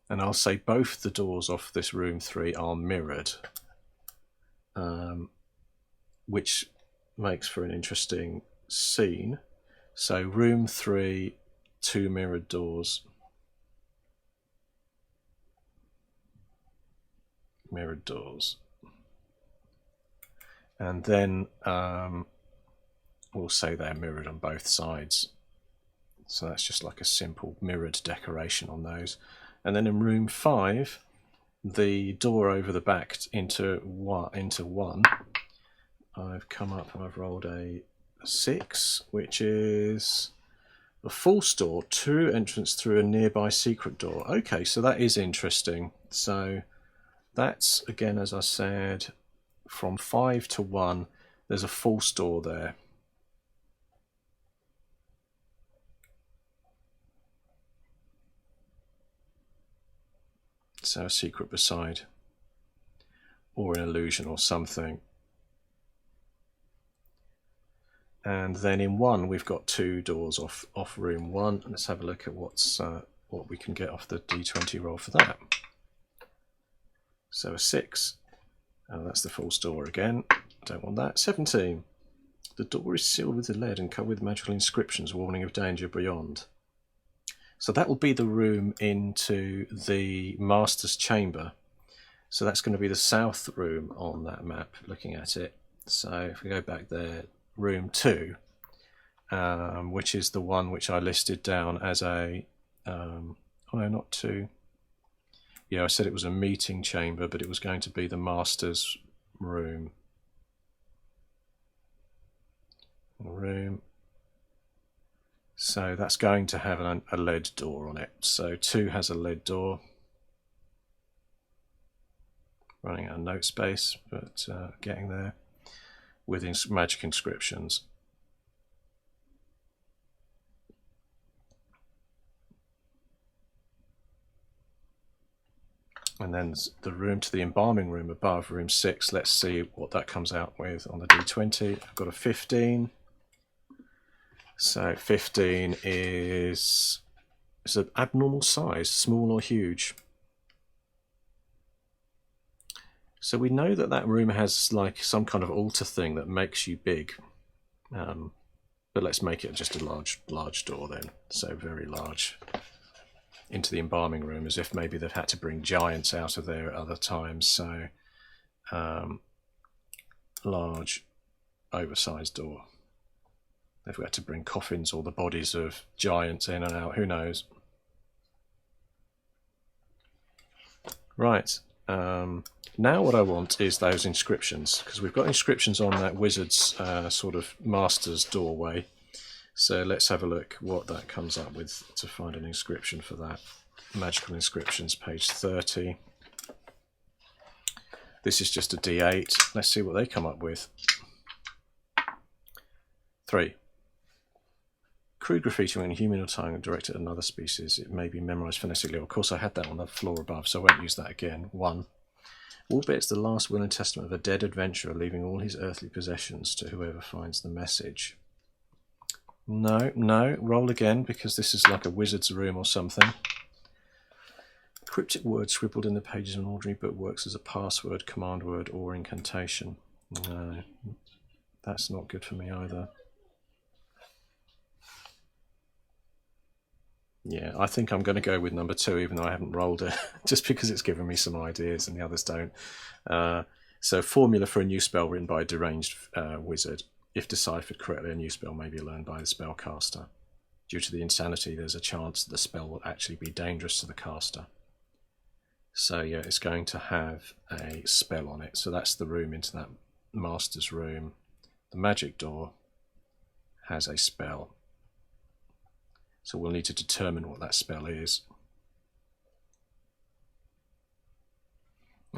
and I'll say both the doors off this room 3 are mirrored, which makes for an interesting scene. So room 3, 2 mirrored doors. Mirrored doors. And then we'll say they're mirrored on both sides. So that's just like a simple mirrored decoration on those. And then in room 5, the door over the back into one, I've come up and I've rolled a 6, which is a false door, true entrance through a nearby secret door. Okay, so that is interesting. So that's, again, as I said, from 5 to 1, there's a false door there. So a secret beside, or an illusion or something. And then in 1 we've got 2 doors off room 1. Let's have a look at what we can get off the D20 roll for that. So a 6. That's the false door again. Don't want that. 17. The door is sealed with lead and covered with magical inscriptions warning of danger beyond. So that will be the room into the Master's Chamber. So that's going to be the south room on that map, looking at it. So if we go back there, room 2, which is the one which I listed down as a, oh no, not 2. Yeah, I said it was a meeting chamber, but it was going to be the Master's room. So that's going to have a lead door on it. So 2 has a lead door. Running out of note space, but getting there. With magic inscriptions. And then the room to the embalming room above, room 6. Let's see what that comes out with on the D20. I've got a 15. So 15 is an abnormal size, small or huge. So we know that that room has like some kind of altar thing that makes you big. But let's make it just a large door then. So very large. Into the embalming room, as if maybe they've had to bring giants out of there at other times. So large, oversized door. They've had to bring coffins or the bodies of giants in and out, who knows. Right, Now what I want is those inscriptions, because we've got inscriptions on that wizard's sort of master's doorway. So let's have a look what that comes up with to find an inscription for that. Magical inscriptions, page 30. This is just a D8. Let's see what they come up with. 3. Crude graffiti when human or tongue directed at another species. It may be memorized phonetically. Of course, I had that on the floor above, so I won't use that again. 1. Albeit the last will and testament of a dead adventurer, leaving all his earthly possessions to whoever finds the message. No, no, roll again, because this is like a wizard's room or something. Cryptic word scribbled in the pages of an ordinary book works as a password, command word, or incantation. No, that's not good for me either. Yeah, I think I'm going to go with number 2, even though I haven't rolled it, just because it's given me some ideas and the others don't. So, formula for a new spell written by a deranged wizard. If deciphered correctly, a new spell may be learned by the spellcaster. Due to the insanity, there's a chance that the spell will actually be dangerous to the caster. So yeah, it's going to have a spell on it. So that's the room into that master's room. The magic door has a spell. So we'll need to determine what that spell is.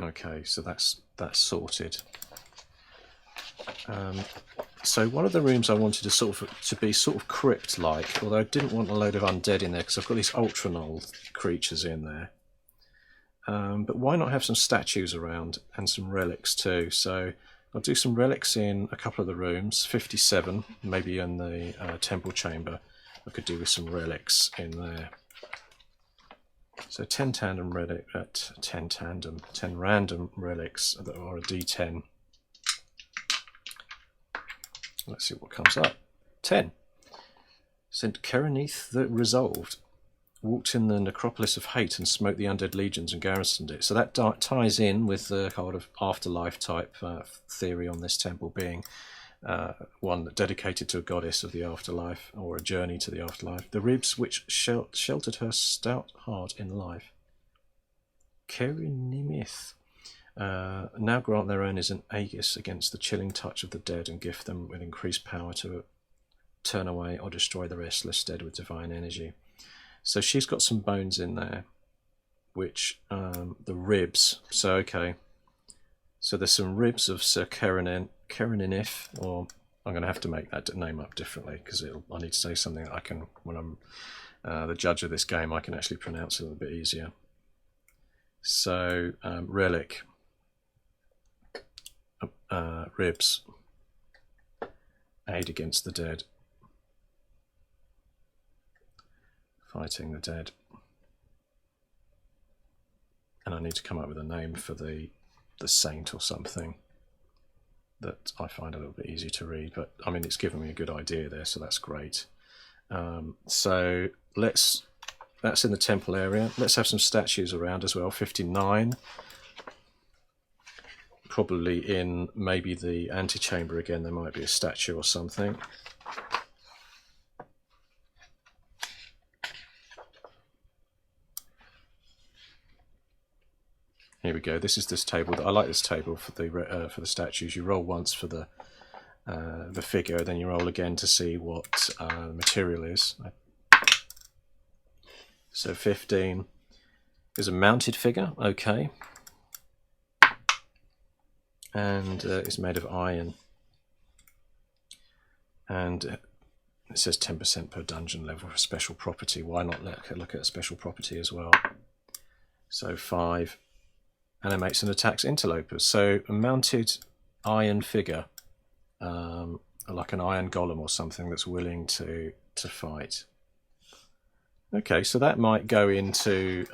Okay, so that's sorted. So one of the rooms I wanted to be sort of crypt-like, although I didn't want a load of undead in there because I've got these Ultra-Knolls creatures in there. But why not have some statues around and some relics too? So I'll do some relics in a couple of the rooms. 57, maybe in the temple chamber. I could do with some relics in there. So 10 random relics that are a D10. Let's see what comes up. 10. St. Kereneth the Resolved walked in the necropolis of hate and smote the undead legions and garrisoned it. So that ties in with the kind of afterlife type theory on this temple being one dedicated to a goddess of the afterlife, or a journey to the afterlife. The ribs which sheltered her stout heart in life. Kereneth. Now grant their owners an aegis against the chilling touch of the dead and gift them with increased power to turn away or destroy the restless dead with divine energy. So she's got some bones in there, which the ribs. So okay, so there's some ribs of Sir Kereneth, or I'm going to have to make that name up differently because I need to say something that I can, when I'm the judge of this game, I can actually pronounce it a little bit easier. So relic, ribs, aid against the dead. Fighting the dead. And I need to come up with a name for the saint or something that I find a little bit easy to read, but I mean it's given me a good idea there, so that's great. So that's in the temple area. Let's have some statues around as well. 59. Probably in maybe the antechamber again, there might be a statue or something. Here we go. This is this table. I like this table for the statues. You roll once for the figure, then you roll again to see what the material is. So 15 is a mounted figure. Okay, and it's made of iron, and it says 10% per dungeon level for special property. Why not look at a special property as well? So 5. Animates and attacks interlopers. So a mounted iron figure, like an iron golem or something that's willing to fight. Okay, so that might go into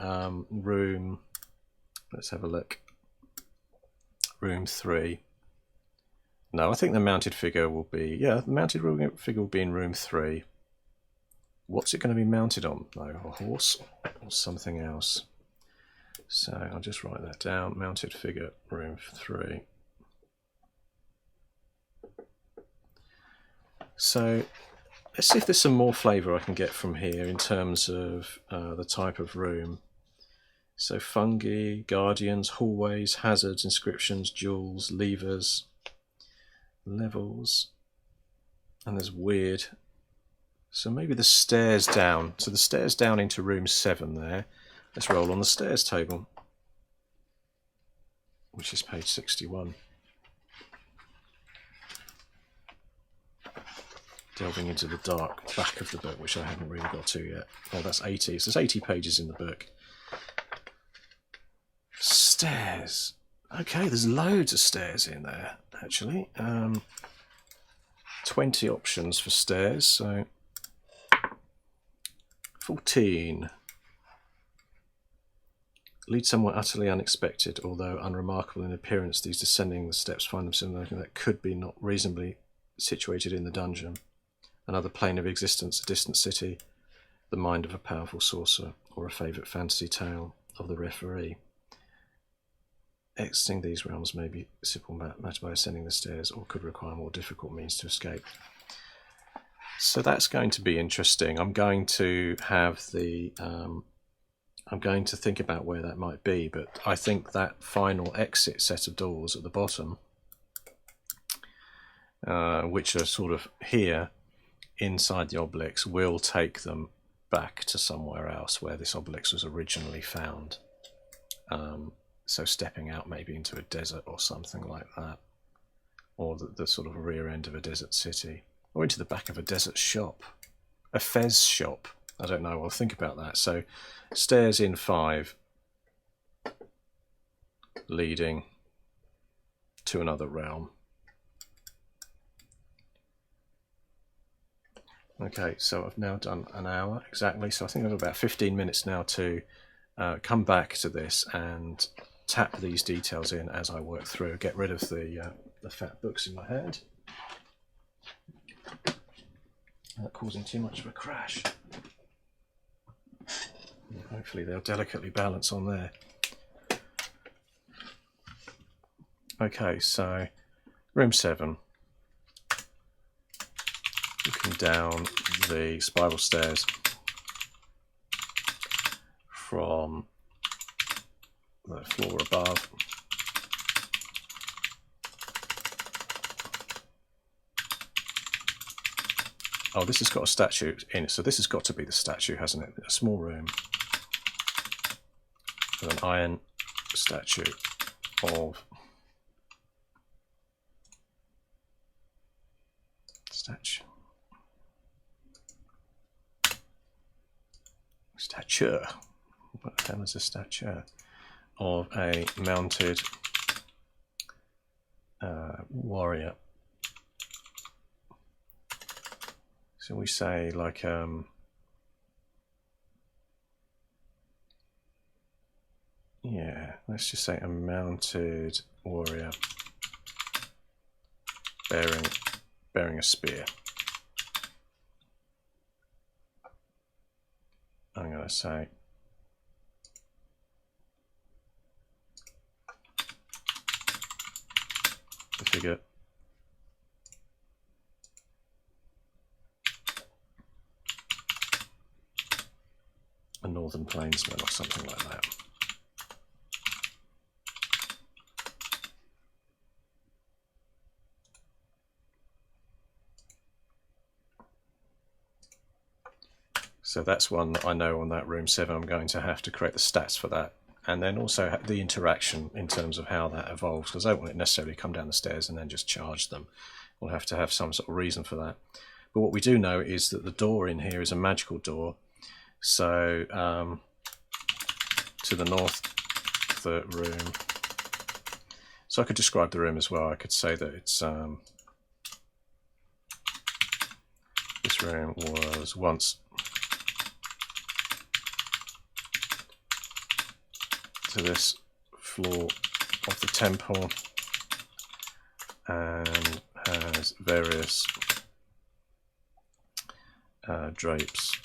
room, let's have a look, room 3. No, I think the mounted figure will be, yeah, the mounted figure will be in room 3. What's it going to be mounted on though? A horse or something else? So I'll just write that down. Mounted figure, room 3. So let's see if there's some more flavour I can get from here in terms of the type of room. So fungi, guardians, hallways, hazards, inscriptions, jewels, levers, levels, and there's weird. So maybe the stairs down. So the stairs down into room 7 there. Let's roll on the stairs table, which is page 61. Delving into the dark back of the book, which I haven't really got to yet. Oh, that's 80. So there's 80 pages in the book. Stairs. Okay, there's loads of stairs in there, actually. 20 options for stairs, so 14. Lead somewhere utterly unexpected, although unremarkable in appearance, these descending the steps find themselves in something that could be not reasonably situated in the dungeon. Another plane of existence, a distant city, the mind of a powerful sorcerer, or a favourite fantasy tale of the referee. Exiting these realms may be simple matter by ascending the stairs, or could require more difficult means to escape. So that's going to be interesting. I'm going to have the I'm going to think about where that might be, but I think that final exit set of doors at the bottom, which are sort of here inside the obelisk, will take them back to somewhere else where this obelisk was originally found. So stepping out maybe into a desert or something like that, or the sort of rear end of a desert city, or into the back of a desert shop, a fez shop. I don't know, I'll think about that. So stairs in 5, leading to another realm. Okay, so I've now done an hour exactly, so I think I've got about 15 minutes now to come back to this and tap these details in as I work through, get rid of the fat books in my hand. Not causing too much of a crash. Hopefully they'll delicately balance on there. Okay, so room 7. Looking down the spiral stairs from the floor above. Oh, this has got a statue in it, so this has got to be the statue, hasn't it? A small room with an iron statue of stature. What the hell is a stature? Of a mounted warrior. So we say like yeah, let's just say a mounted warrior bearing a spear. I'm going to say the figure a northern plainsman or something like that. So that's one that I know on that room 7 I'm going to have to create the stats for that, and then also the interaction in terms of how that evolves, because I don't want it necessarily to come down the stairs and then just charge them. We'll have to have some sort of reason for that. But what we do know is that the door in here is a magical door. So to the north of the room, so I could describe the room as well. I could say that it's this room was once to this floor of the temple and has various drapes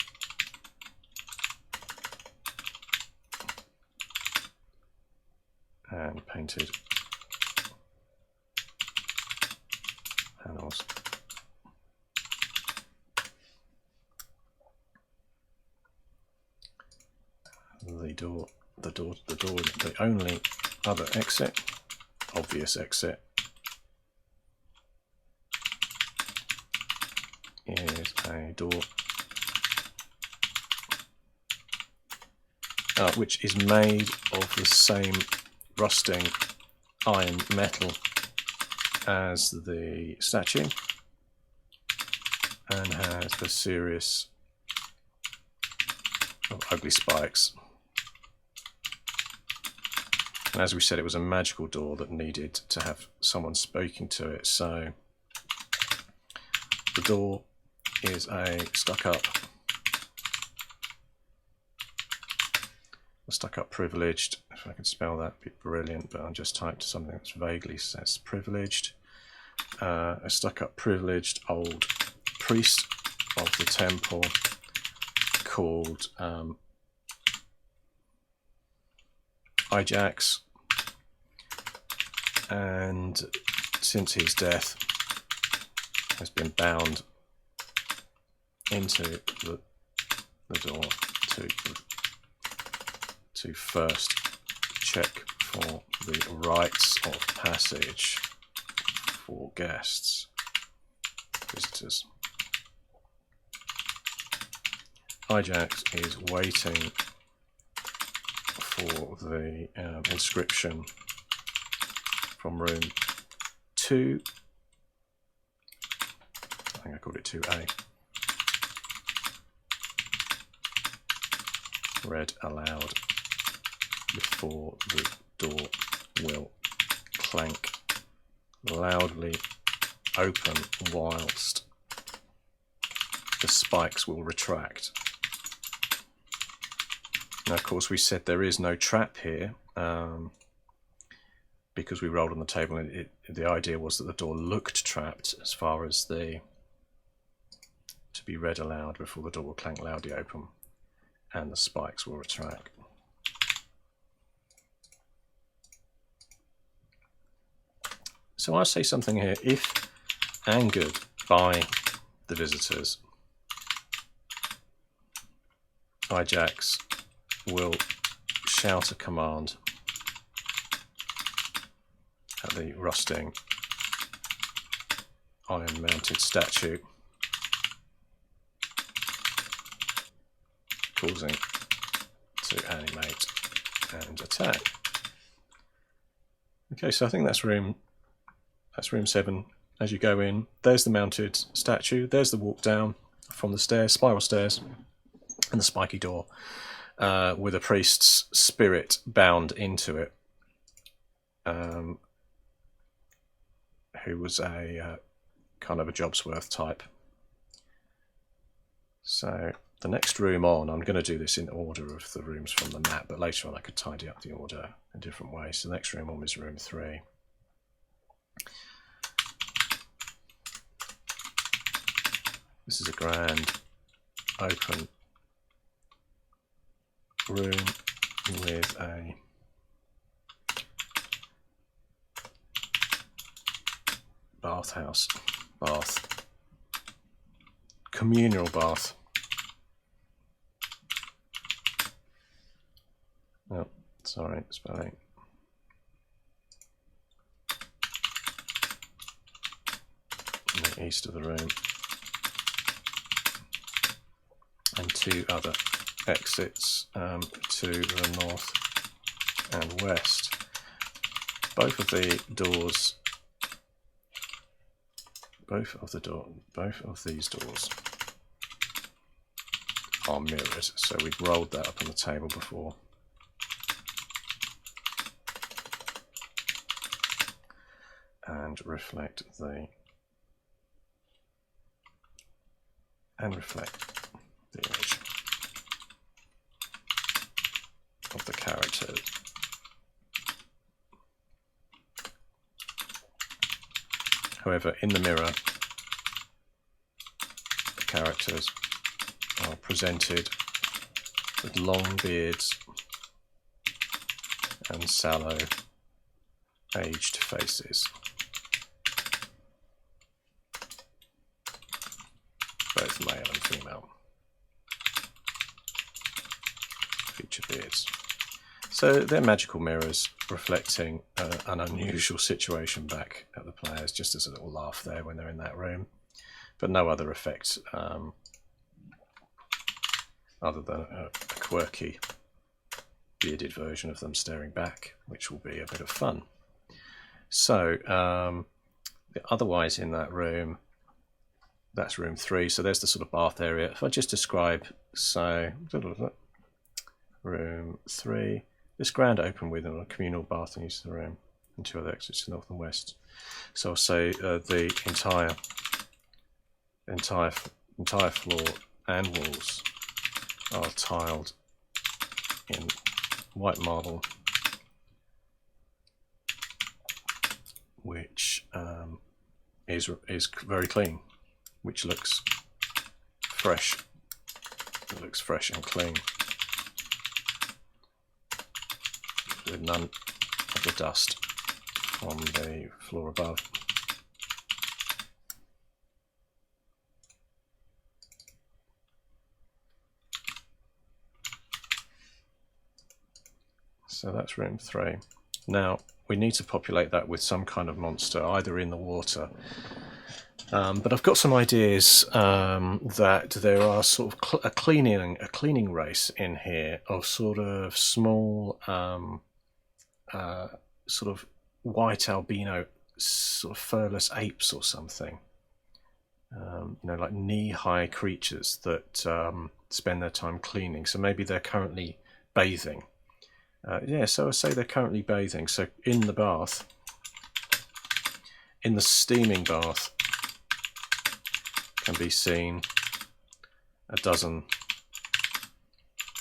and painted panels. The door the only other exit, obvious exit, is a door which is made of the same rusting iron metal as the statue and has a series of ugly spikes. And as we said, it was a magical door that needed to have someone speaking to it, so the door is a stuck-up privileged, if I can spell that, it'd be brilliant, but I just typed something that's vaguely says privileged. A stuck-up privileged old priest of the temple called Ajax, and since his death has been bound into the door to first check for the rites of passage for guests, visitors. Ajax is waiting for the inscription from room 2. I think I called it 2A. Read aloud before the door will clank loudly open whilst the spikes will retract. Now, of course, we said there is no trap here because we rolled on the table, and the idea was that the door looked trapped as far as to be read aloud before the door will clank loudly open and the spikes will retract. So I'll say something here. If angered by the visitors, Ajax will shout a command at the rusting iron-mounted statue, causing to animate and attack. Okay, so I think that's room 7. As you go in, there's the mounted statue, there's the walk down from the stairs, spiral stairs, and the spiky door with a priest's spirit bound into it, who was a kind of a Jobsworth type. So the next room on, I'm going to do this in order of the rooms from the map, but later on I could tidy up the order in different ways. So the next room on is room 3. This is a grand open room with a bath, communal bath. Oh, sorry, spelling. In the east of the room. And 2 other exits to the north and west. Both of these doors are mirrored, so we've rolled that up on the table before. And reflect the image of the characters. However, in the mirror, the characters are presented with long beards and sallow, aged faces. Both male and female. Feature beards. So they're magical mirrors reflecting an unusual situation back at the players, just as a little laugh there when they're in that room, but no other effect other than a quirky bearded version of them staring back, which will be a bit of fun. So otherwise in that room, that's room 3, so there's the sort of bath area. If I just describe, so room 3, this grand open with a communal bath in each of the room and 2 other exits to north and west. So I'll say the entire floor and walls are tiled in white marble, which is very clean, which looks fresh. It looks fresh and clean, with none of the dust on the floor above. So that's room 3. Now we need to populate that with some kind of monster, either in the water. But I've got some ideas that there are sort of a cleaning race in here of sort of small, sort of white albino, sort of furless apes or something. You know, like knee-high creatures that spend their time cleaning. So maybe they're currently bathing. Yeah, so I say they're currently bathing. So in the bath, in the steaming bath, can be seen a dozen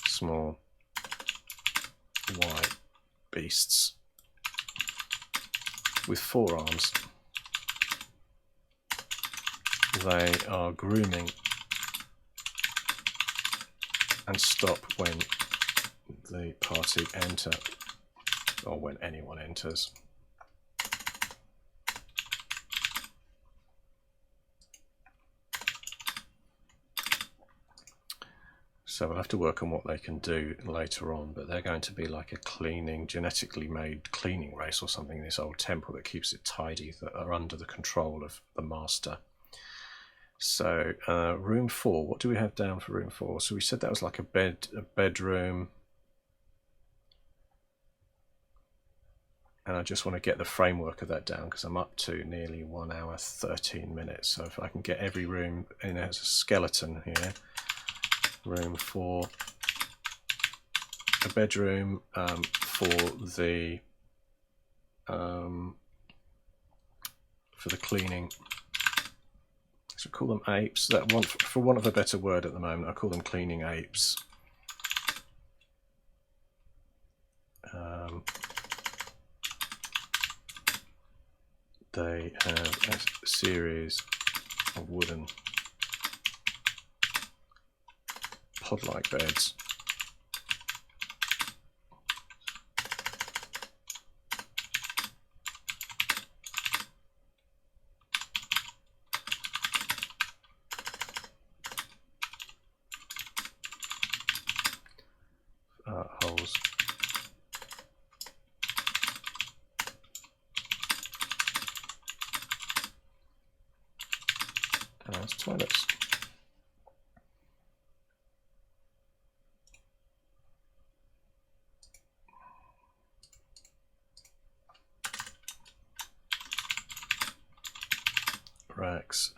small white beasts with 4 arms. They are grooming and stop when the party enter, or when anyone enters. So we'll have to work on what they can do later on, but they're going to be like a cleaning, genetically made cleaning race or something in this old temple that keeps it tidy, that are under the control of the master. So room 4, what do we have down for room 4? So we said that was like a bedroom. And I just want to get the framework of that down because I'm up to nearly 1 hour 13 minutes. So if I can get every room in as a skeleton here. Room 4, a bedroom for the cleaning. So call them apes. That one, for want of a better word at the moment, I call them cleaning apes. They have a series of wooden pod-like beds. Holes. And that's toilets. Racks,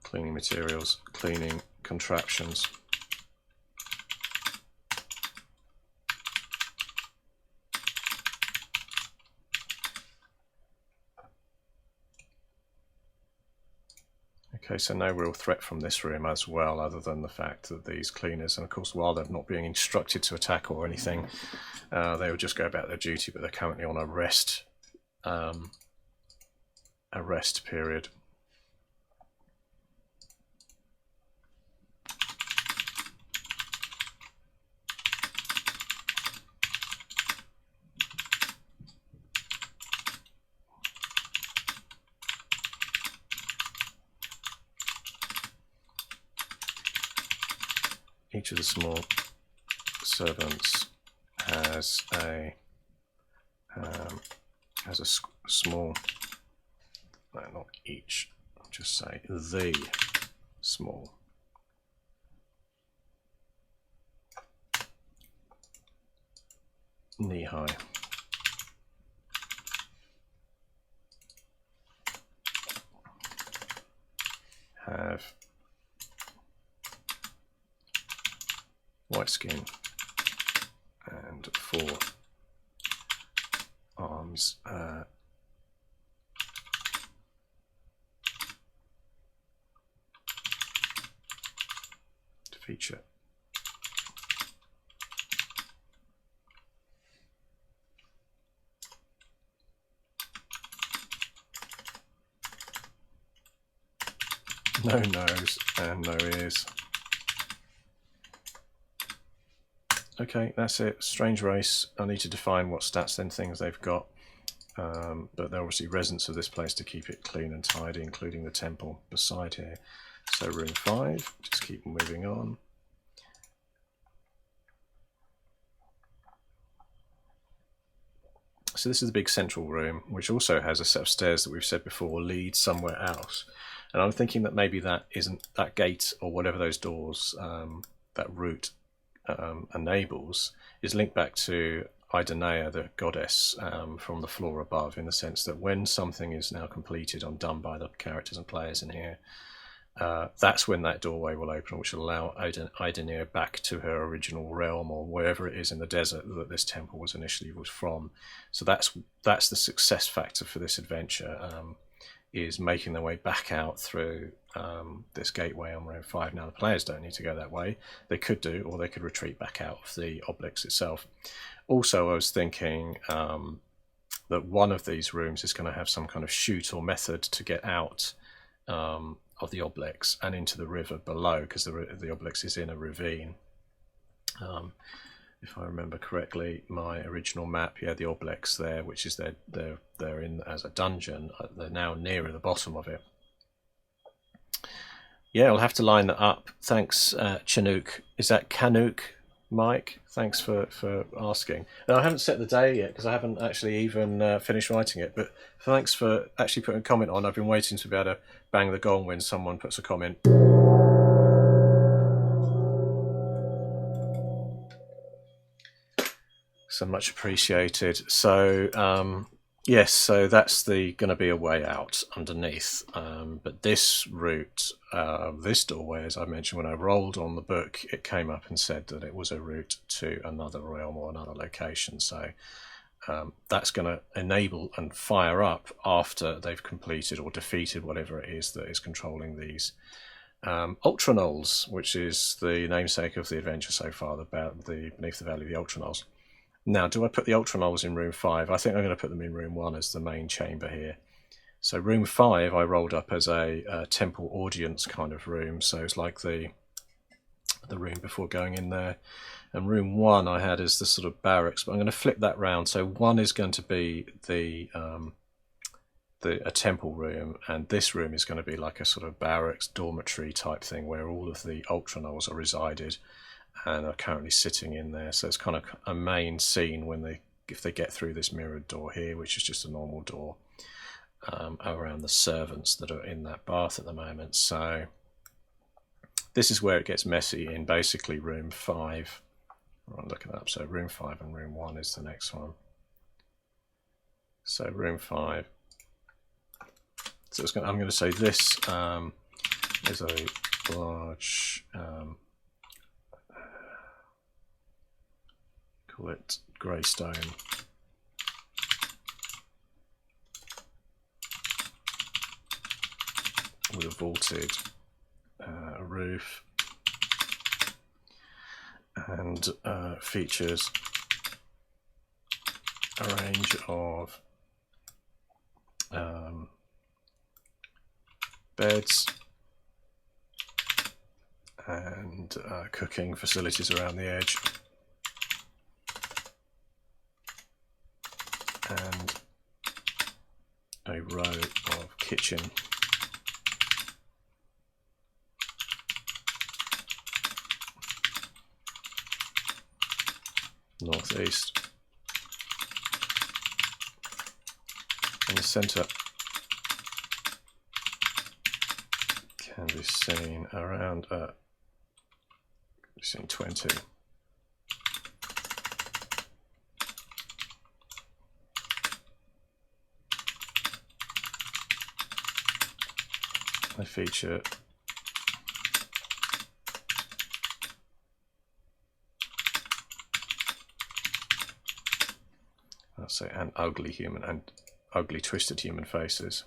cleaning materials, cleaning contraptions. Okay, so no real threat from this room as well, other than the fact that these cleaners, and of course while they're not being instructed to attack or anything, they will just go about their duty, but they're currently on a rest period. each of the small servants has a small, no, not each, I'll just say the small knee-high have white skin and 4 arms to feature. No nose and no ears. Okay, that's it. Strange race. I need to define what stats and things they've got. But there are obviously residents of this place to keep it clean and tidy, including the temple beside here. So room 5, just keep moving on. So this is the big central room, which also has a set of stairs that we've said before lead somewhere else. And I'm thinking that maybe that isn't that gate or whatever those doors, that route enables, is linked back to Idoneia, the goddess, from the floor above, in the sense that when something is now completed and done by the characters and players in here, that's when that doorway will open, which will allow Idoneia back to her original realm, or wherever it is in the desert that this temple was initially from. So that's the success factor for this adventure, is making their way back out through this gateway on room 5. Now the players don't need to go that way. They could do, or they could retreat back out of the obelisk itself. Also, I was thinking that one of these rooms is going to have some kind of chute or method to get out of the obelisk and into the river below, because the obelisk is in a ravine. If I remember correctly, my original map, yeah, the obelisk there, which is they're in as a dungeon. They're now nearer the bottom of it. Yeah, I'll have to line that up. Thanks, Chinook. Is that Canuck, Mike? Thanks for asking. Now, I haven't set the day yet because I haven't actually even finished writing it, but thanks for actually putting a comment on. I've been waiting to be able to bang the gong when someone puts a comment. So much appreciated. So yes, so that's going to be a way out underneath. But this route, this doorway, as I mentioned, when I rolled on the book, it came up and said that it was a route to another realm or another location. So that's going to enable and fire up after they've completed or defeated whatever it is that is controlling these Ultra-Knolls, which is the namesake of the adventure so far, about the Beneath the Valley of the Ultra-Knolls. Now, do I put the Ultra-Knolls in room 5? I think I'm going to put them in room 1 as the main chamber here. So room 5 I rolled up as a temple audience kind of room, so it's like the room before going in there. And room 1 I had as the sort of barracks, but I'm going to flip that round. So 1 is going to be a temple room, and this room is going to be like a sort of barracks dormitory type thing where all of the Ultra-Knolls are resided and are currently sitting in there. So it's kind of a main scene when if they get through this mirrored door here, which is just a normal door, around the servants that are in that bath at the moment. So this is where it gets messy in basically room 5. I'm looking it up. So room 5 and room 1 is the next one. So room 5. So I'm going to say this is a large, call it grey stone, with a vaulted roof, and features a range of beds and cooking facilities around the edge, and a row of kitchen northeast. In the centre can be seen around 20. They feature I'll say an ugly human and ugly twisted human faces.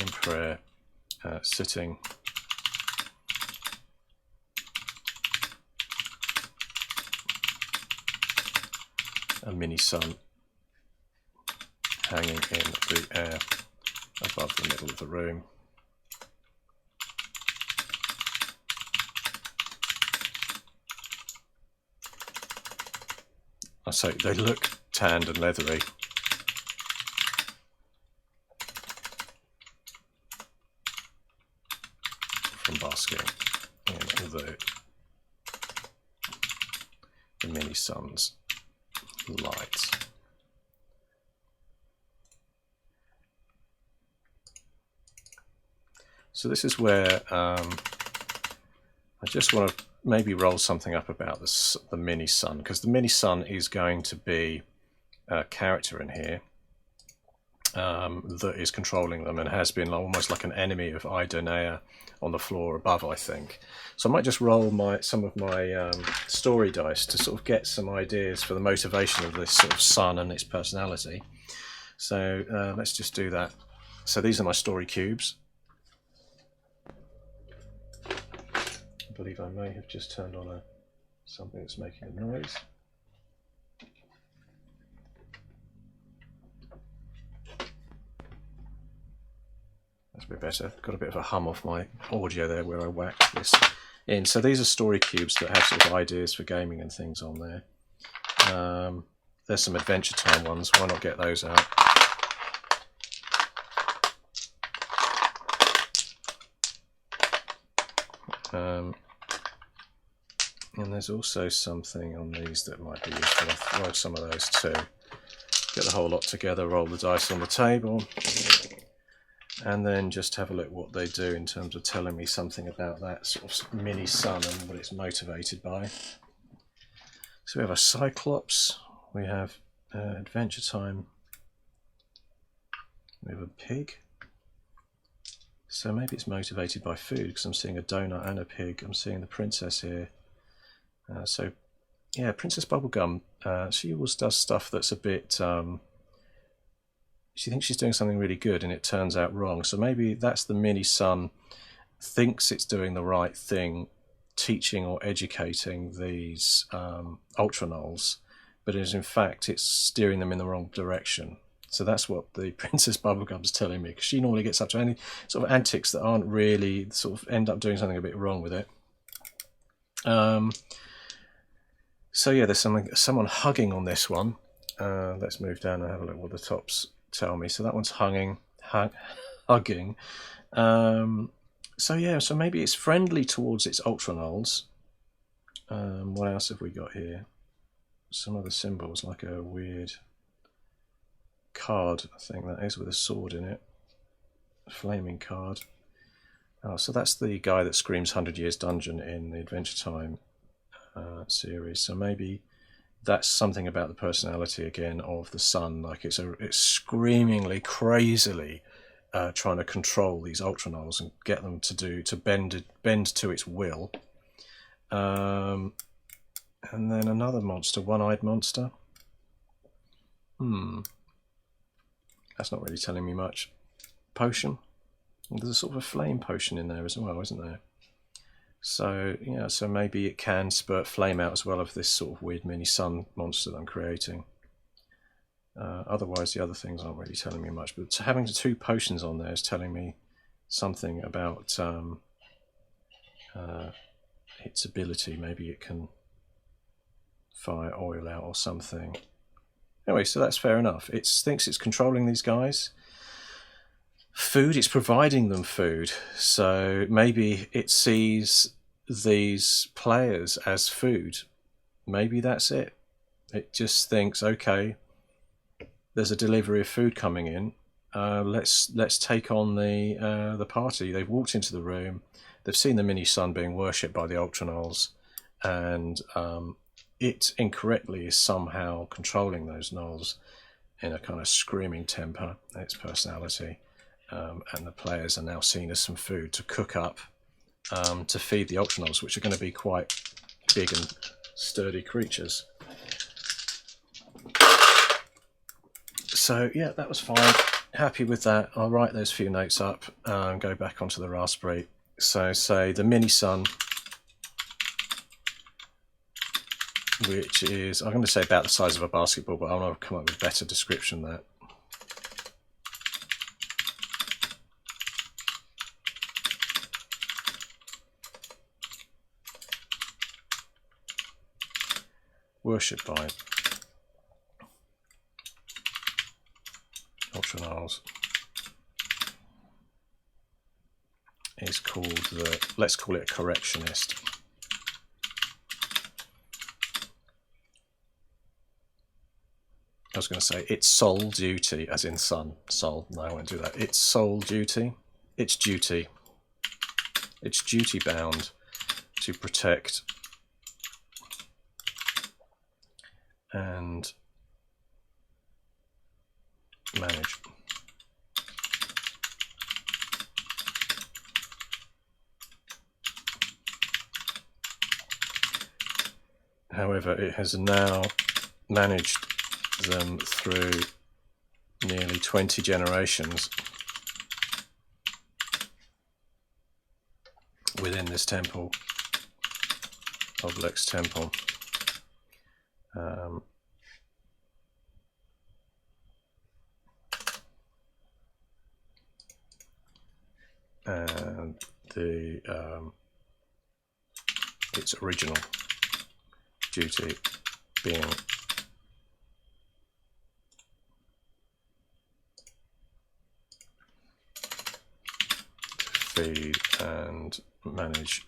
In prayer, sitting. A mini sun hanging in the air above the middle of the room. I say they look tanned and leathery. From basking in the mini sun's light. So this is where I just want to maybe roll something up about the mini sun, because the mini sun is going to be a character in here that is controlling them and has been almost like an enemy of Idonea on the floor above, I think. So I might just roll some of my story dice to sort of get some ideas for the motivation of this sort of sun and its personality. So let's just do that. So these are my story cubes. I believe I may have just turned on something that's making a noise. That's a bit better. Got a bit of a hum off my audio there where I whacked this in. So these are story cubes that have sort of ideas for gaming and things on there. There's some Adventure Time ones. Why not get those out? And there's also something on these that might be useful. I'll throw some of those too. Get the whole lot together, roll the dice on the table, and then just have a look what they do in terms of telling me something about that sort of mini sun and what it's motivated by. So we have a Cyclops, we have Adventure Time, we have a pig. So maybe it's motivated by food, because I'm seeing a donut and a pig. I'm seeing the princess here. So yeah, Princess Bubblegum, she always does stuff that's a bit, she thinks she's doing something really good and it turns out wrong. So maybe that's the mini sun, thinks it's doing the right thing, teaching or educating these Ultra-Knolls, but is in fact it's steering them in the wrong direction. So that's what the Princess Bubblegum's telling me, because she normally gets up to any sort of antics that aren't really, sort of end up doing something a bit wrong with it. So yeah, there's someone hugging on this one. Let's move down and have a look what the tops tell me. So that one's hugging. So yeah, so maybe it's friendly towards its Ultra-Knolls. What else have we got here? Some other symbols, like a weird card, I think that is, with a sword in it. A flaming card. Oh, so that's the guy that screams 100 Years Dungeon in the Adventure Time series. So maybe that's something about the personality again of the sun, like it's screamingly, crazily trying to control these Ultra-Knolls and get them to bend to its will. And then another monster, one-eyed monster. That's not really telling me much. Potion. There's a sort of a flame potion in there as well, isn't there? So yeah, so maybe it can spurt flame out as well of this sort of weird mini sun monster that I'm creating. Otherwise the other things aren't really telling me much, but having 2 potions on there is telling me something about its ability. Maybe it can fire oil out or something. Anyway, so that's fair enough. It thinks it's controlling these guys. food. It's providing them food, so maybe it sees these players as food. Maybe that's it. It just thinks, okay, there's a delivery of food coming in. Let's take on the party. They've walked into the room. They've seen the mini sun being worshipped by the Ultra-Knolls, and it incorrectly is somehow controlling those Knolls in a kind of screaming temper, its personality. And the players are now seen as some food to cook up to feed the Ultra-Knolls, which are going to be quite big and sturdy creatures. So yeah, that was fine. Happy with that. I'll write those few notes up and go back onto the Raspberry. So say the mini sun, which is, I'm going to say about the size of a basketball, but I want to come up with a better description than that. Worshipped by Ultra-Knolls is called the, let's call it a correctionist. I was going to say its sole duty, as in sun, soul, no I won't do that. Its sole duty, its duty bound to protect and manage. However, it has now managed them through nearly 20 generations within this temple, Oblex temple. And the its original duty being to feed and manage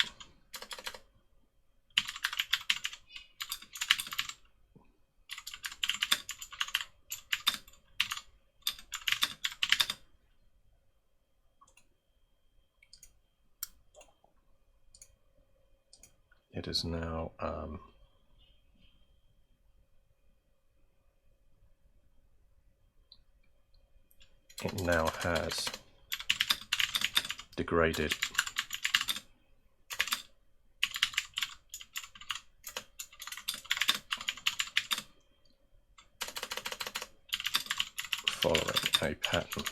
it is now it now has degraded following a pattern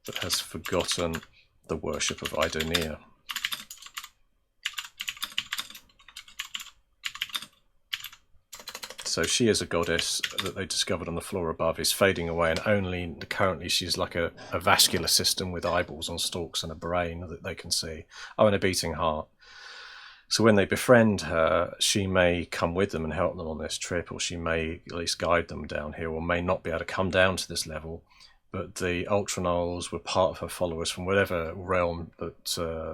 that has forgotten the worship of Idonia. So she is a goddess that they discovered on the floor above is fading away, and only currently she's like a vascular system with eyeballs on stalks and a brain that they can see. Oh, and a beating heart. So when they befriend her, she may come with them and help them on this trip, or she may at least guide them down here, or may not be able to come down to this level. But the Ultra-Knolls were part of her followers from whatever realm that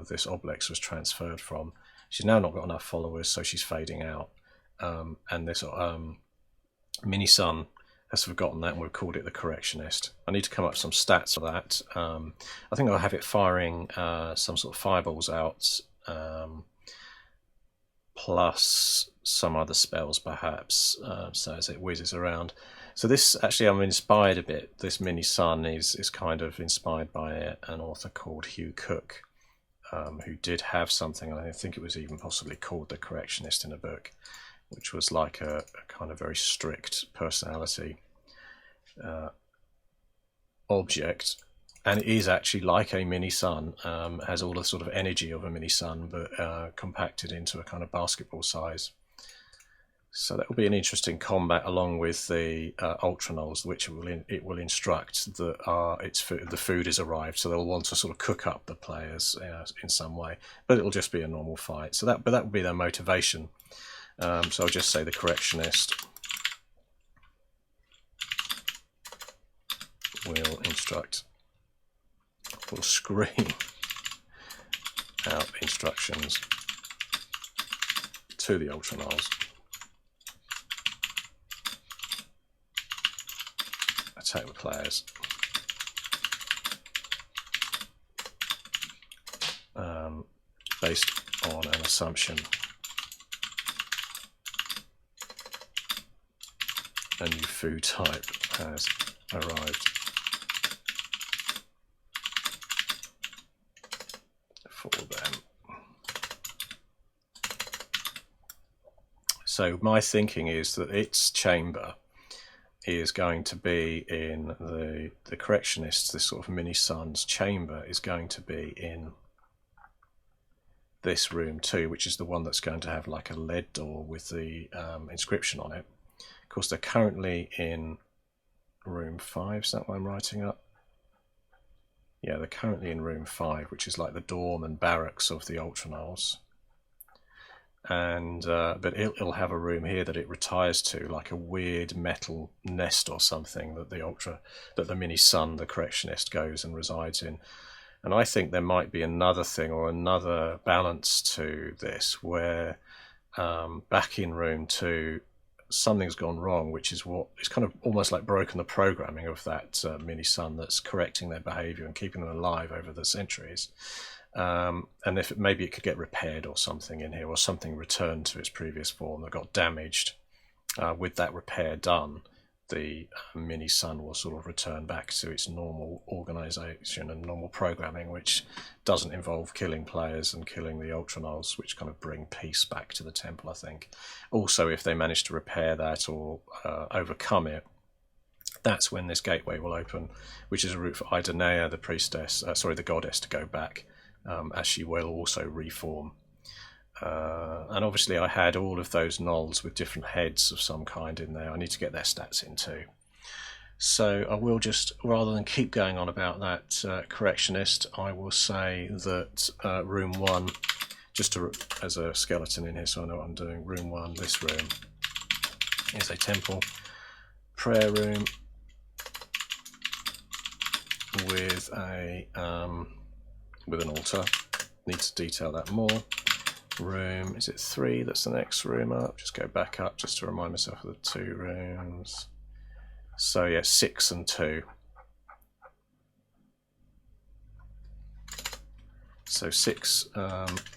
this Oblex was transferred from. She's now not got enough followers, so she's fading out. And this mini sun has forgotten that, and we've called it the correctionist. I need to come up with some stats for that. I think I'll have it firing some sort of fireballs out, plus some other spells perhaps, so as it whizzes around. So this, actually, I'm inspired a bit. This mini sun is kind of inspired by an author called Hugh Cook, who did have something, I think it was even possibly called The Correctionist in a book, which was like a kind of very strict personality object. And it is actually like a mini sun, has all the sort of energy of a mini sun, but compacted into a kind of basketball size. So that will be an interesting combat along with the Ultra-Knolls, which it will instruct that the food has arrived. So they'll want to sort of cook up the players in some way, but it'll just be a normal fight. So that will be their motivation. So I'll just say the correctionist will instruct, will scream out instructions to the Ultra-Knolls. Attack the players. Based on an assumption a new food type has arrived for them. So my thinking is that its chamber is going to be in the correctionists, this sort of mini sun's chamber is going to be in this room too, which is the one that's going to have like a lead door with the inscription on it. Of course, they're currently in room 5. Is that what I'm writing up? Yeah, they're currently in room 5, which is like the dorm and barracks of the Ultra-Knolls. And but it'll have a room here that it retires to, like a weird metal nest or something that the mini sun, the correctionist, goes and resides in. And I think there might be another thing or another balance to this where back in room 2 something's gone wrong, which is what it's kind of almost like broken the programming of that mini sun that's correcting their behavior and keeping them alive over the centuries. And if maybe it could get repaired or something in here, or something returned to its previous form that got damaged. With that repair done, the mini sun will sort of return back to its normal organization and normal programming, which doesn't involve killing players and killing the Ultra-Knolls, which kind of bring peace back to the temple, I think. Also, if they manage to repair that or overcome it, that's when this gateway will open, which is a route for Idenea, the priestess, the goddess, to go back, as she will also reform. And obviously I had all of those Knolls with different heads of some kind in there. I need to get their stats in too. So I will just, rather than keep going on about that correctionist, I will say that room 1, just as a skeleton in here so I know what I'm doing, room 1, this room, is a temple, prayer room with an altar. Need to detail that more. Room, is it 3? That's the next room up. Just go back up just to remind myself of the 2 rooms. So yeah, 6 and 2. So 6,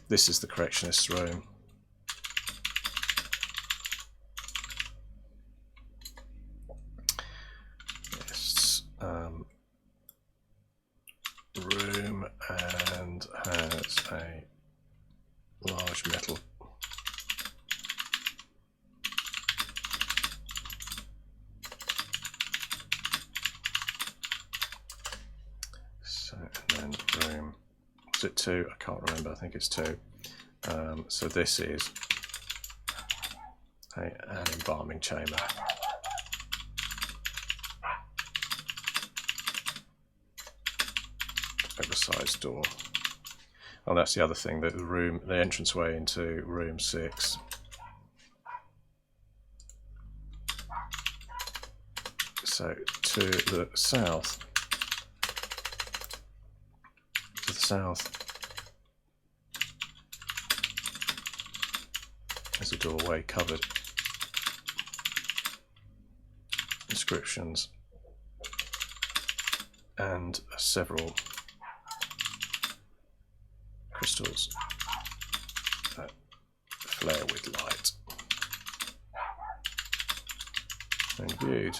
this is the correctionist room. Yes, room and has a large metal so, and then room, was it 2? I can't remember, I think it's 2. So this is an embalming chamber. Oversized door. Oh, that's the other thing, the entranceway into room 6. So to the south, there's a doorway covered. Inscriptions and several crystals that flare with light. And viewed.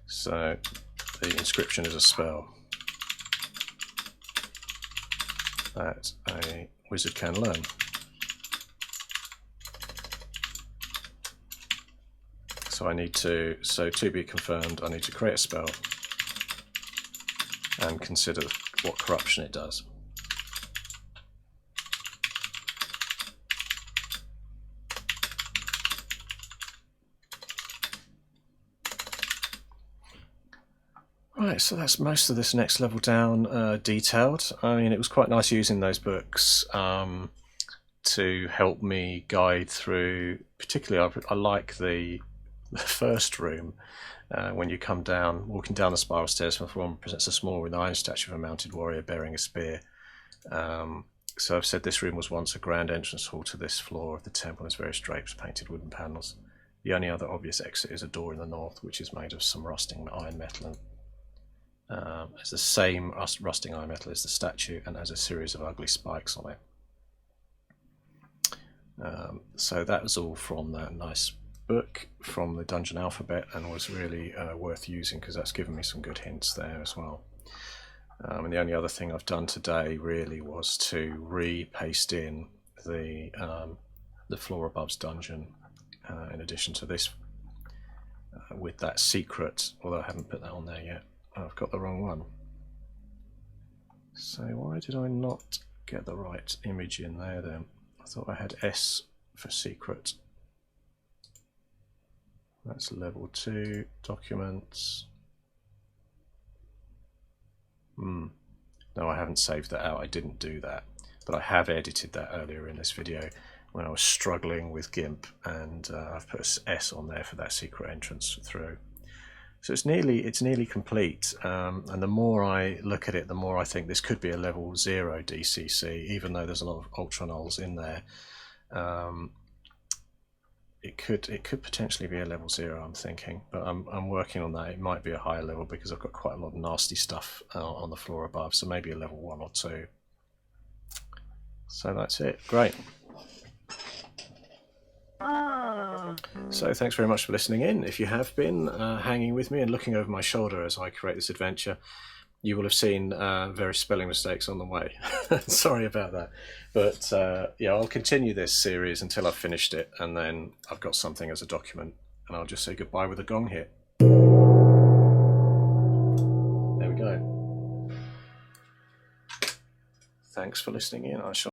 So the inscription is a spell that a wizard can learn. So to be confirmed, I need to create a spell and consider what corruption it does. Right, so that's most of this next level down detailed. I mean, it was quite nice using those books to help me guide through. Particularly, I like the the first room, when you come down, walking down the spiral stairs from the floor, presents a small with iron statue of a mounted warrior bearing a spear. So I've said this room was once a grand entrance hall to this floor of the temple, and has various drapes, painted wooden panels. The only other obvious exit is a door in the north, which is made of some rusting iron metal, and has the same rusting iron metal as the statue, and has a series of ugly spikes on it. So that was all from that nice book from the Dungeon Alphabet, and was really worth using because that's given me some good hints there as well. And the only other thing I've done today really was to re-paste in the floor above's dungeon in addition to this with that secret, although I haven't put that on there yet. I've got the wrong one. So why did I not get the right image in there then? I thought I had S for secret. That's level 2, documents. No, I haven't saved that out. I didn't do that, but I have edited that earlier in this video when I was struggling with GIMP, and I've put an S on there for that secret entrance through. So it's nearly complete, and the more I look at it, the more I think this could be a level 0 DCC, even though there's a lot of Ultra-Knolls in there. It could potentially be a level 0, I'm thinking, but I'm working on that. It might be a higher level because I've got quite a lot of nasty stuff on the floor above, so maybe a level 1 or 2. So that's it. Great. So thanks very much for listening in. If you have been hanging with me and looking over my shoulder as I create this adventure, you will have seen various spelling mistakes on the way. Sorry about that. But yeah, I'll continue this series until I've finished it, and then I've got something as a document, and I'll just say goodbye with a gong hit. There we go. Thanks for listening in. I shall